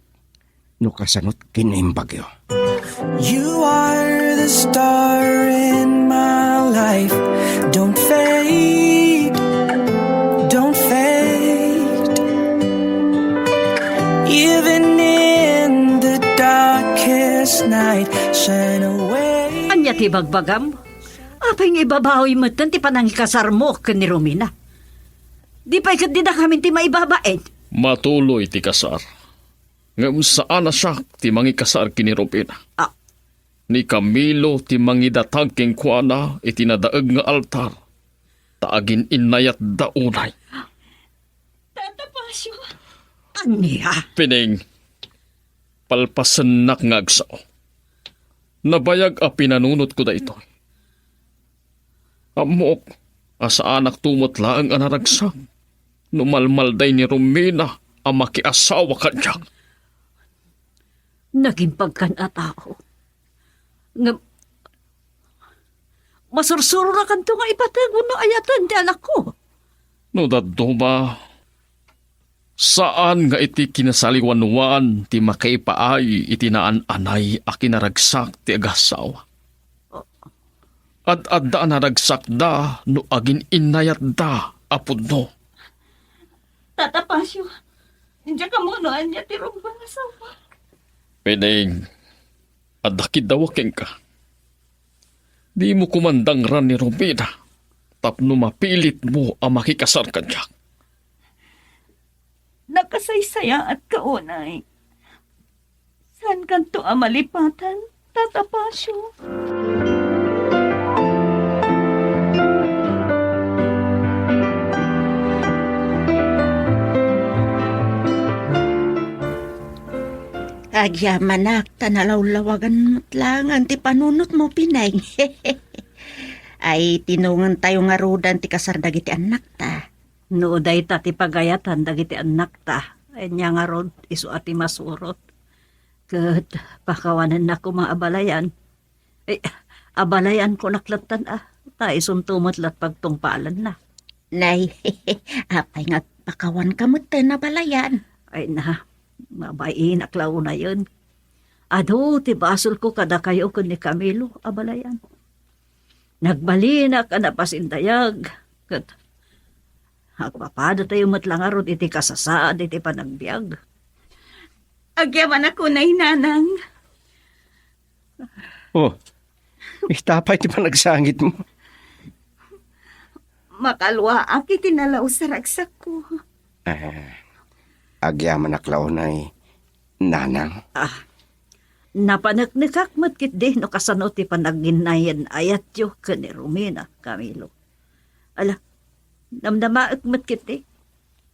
Nukasanot kinimbagyo. You are the star in my life. Don't fade, don't fade. Even in the darkest night, shine away. Anya ti bagbagam? Apay nga ibabawi mo ti panangikasar mo ni Romina. Di pa ikat di na kami ti maibabain. Matuloy ti kasar. Ngam saan na siya ti mangikasar kini Romina. Ni Camilo ti mangidatag king kuana iti nadaag nga altar. Taagin inayat daunay. Tata Pasyo. Anya? Pining, palpasanak nga agsao. Nabayag a pinanunot ko da ito. Amok, asa anak tumot laang anaragsak. Numalmalday ni Romina ang makiasawa ka dyan. Naging pagkanatao. Nga, masursuro na kanto nga ipatag no ayatan di anak ko. No dadto ba, saan nga iti kinasaliwanwan ti makaipaay iti naan-anay a kinaragsak ti agasawa? At adda naragsak da no agin inayat da apod no. Tata Pasyo, hindi ka muna niya tirong bangasawa. Pedeng, adakid dawaking ka. Di mo kumandang ran ni Romina, tapno mapilit mo ang makikasar ka dyan. Nakasaysaya at kaunay. Saan kanto ang malipatan, Tata Pasyo? Agyamanak, tanalawlawagan mo't lang ang ti panunot mo, Pinay. Ay, tinungan tayo nga rodan ti kasardag iti anak ta. No day ta ti pagayatan dagiti anak ta. Ay niya nga rod iso ati masurot. Kat pakawanan na ko mga abalayan. Ay, abalayan ko naklatan Ta isuntumot lat pagtungpalan na. Nay, apay nga pakawan ka mo't na balayan. Ay na, mabayin aklaw na yun. Ado, ti basol ko kada kayo kun ni Camilo, abalayan. Nagbalinak na pasindayag. Kat, agpapada tayo matlangarot iti kasasaad iti panagbiag. Agyaman ako na inanang. Oh, itapay ti panagsangit mo. Makalwa aki tinalaw sa ragsak ko. Agyaman aklaunay, nanang. Napanagnikak matkit di no kasano ti panaginayan ayat yo ka ni Romina, Camilo. Ala, namdamaak matkit di.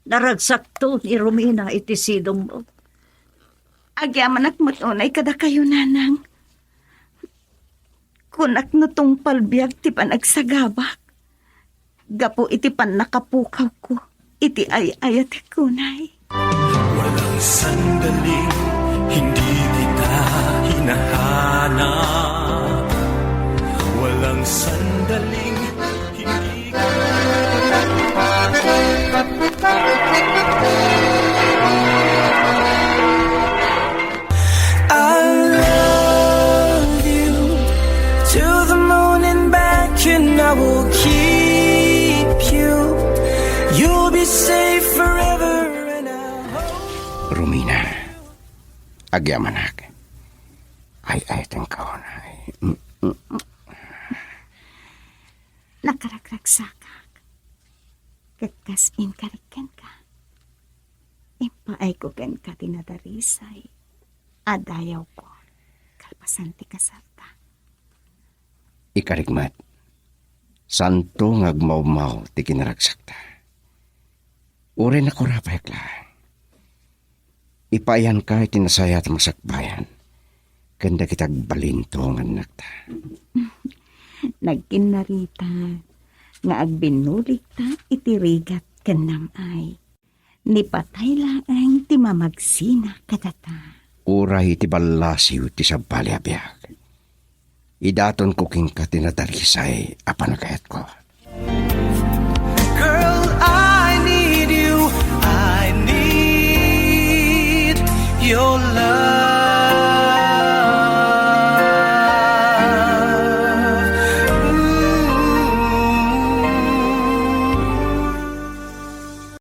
Naragsak to ni Romina iti sidong mo. Agyaman ak matunay kada kayo nanang. Kunak no tong palbiag ti panagsagabak. Gapo iti pan nakapukaw ko. Iti ay-ayat kunay. Walang sandaling hindi kita hinahanap. Walang sandaling hindi I love you to the moon and back, and I will keep you. You'll be safe forever. Romina, agyamanak. Ay, tang kaunay. Nakaragragsakak. Kagkaspin karikan ka. Ipaay ko ken ka tinadarisay. Adayaw ko. Kalpasan ti kasarta. Ikarigmat. Santo ngagmawmaw ti kinaragsakta. Uri na kurapay lang. Ipayan ka itinasaya at masakbayan. Ganda kitag balintongan nakta. Nagkinarita. Nga agbinulig ta itirigat kanam ay. Nipatay laang ti mamagsina kadata. Uray iti balasiw ti sabali abiyag. Idaton kuking ka tinadarisay apanagayat ko. Girl, I need you. I need your love.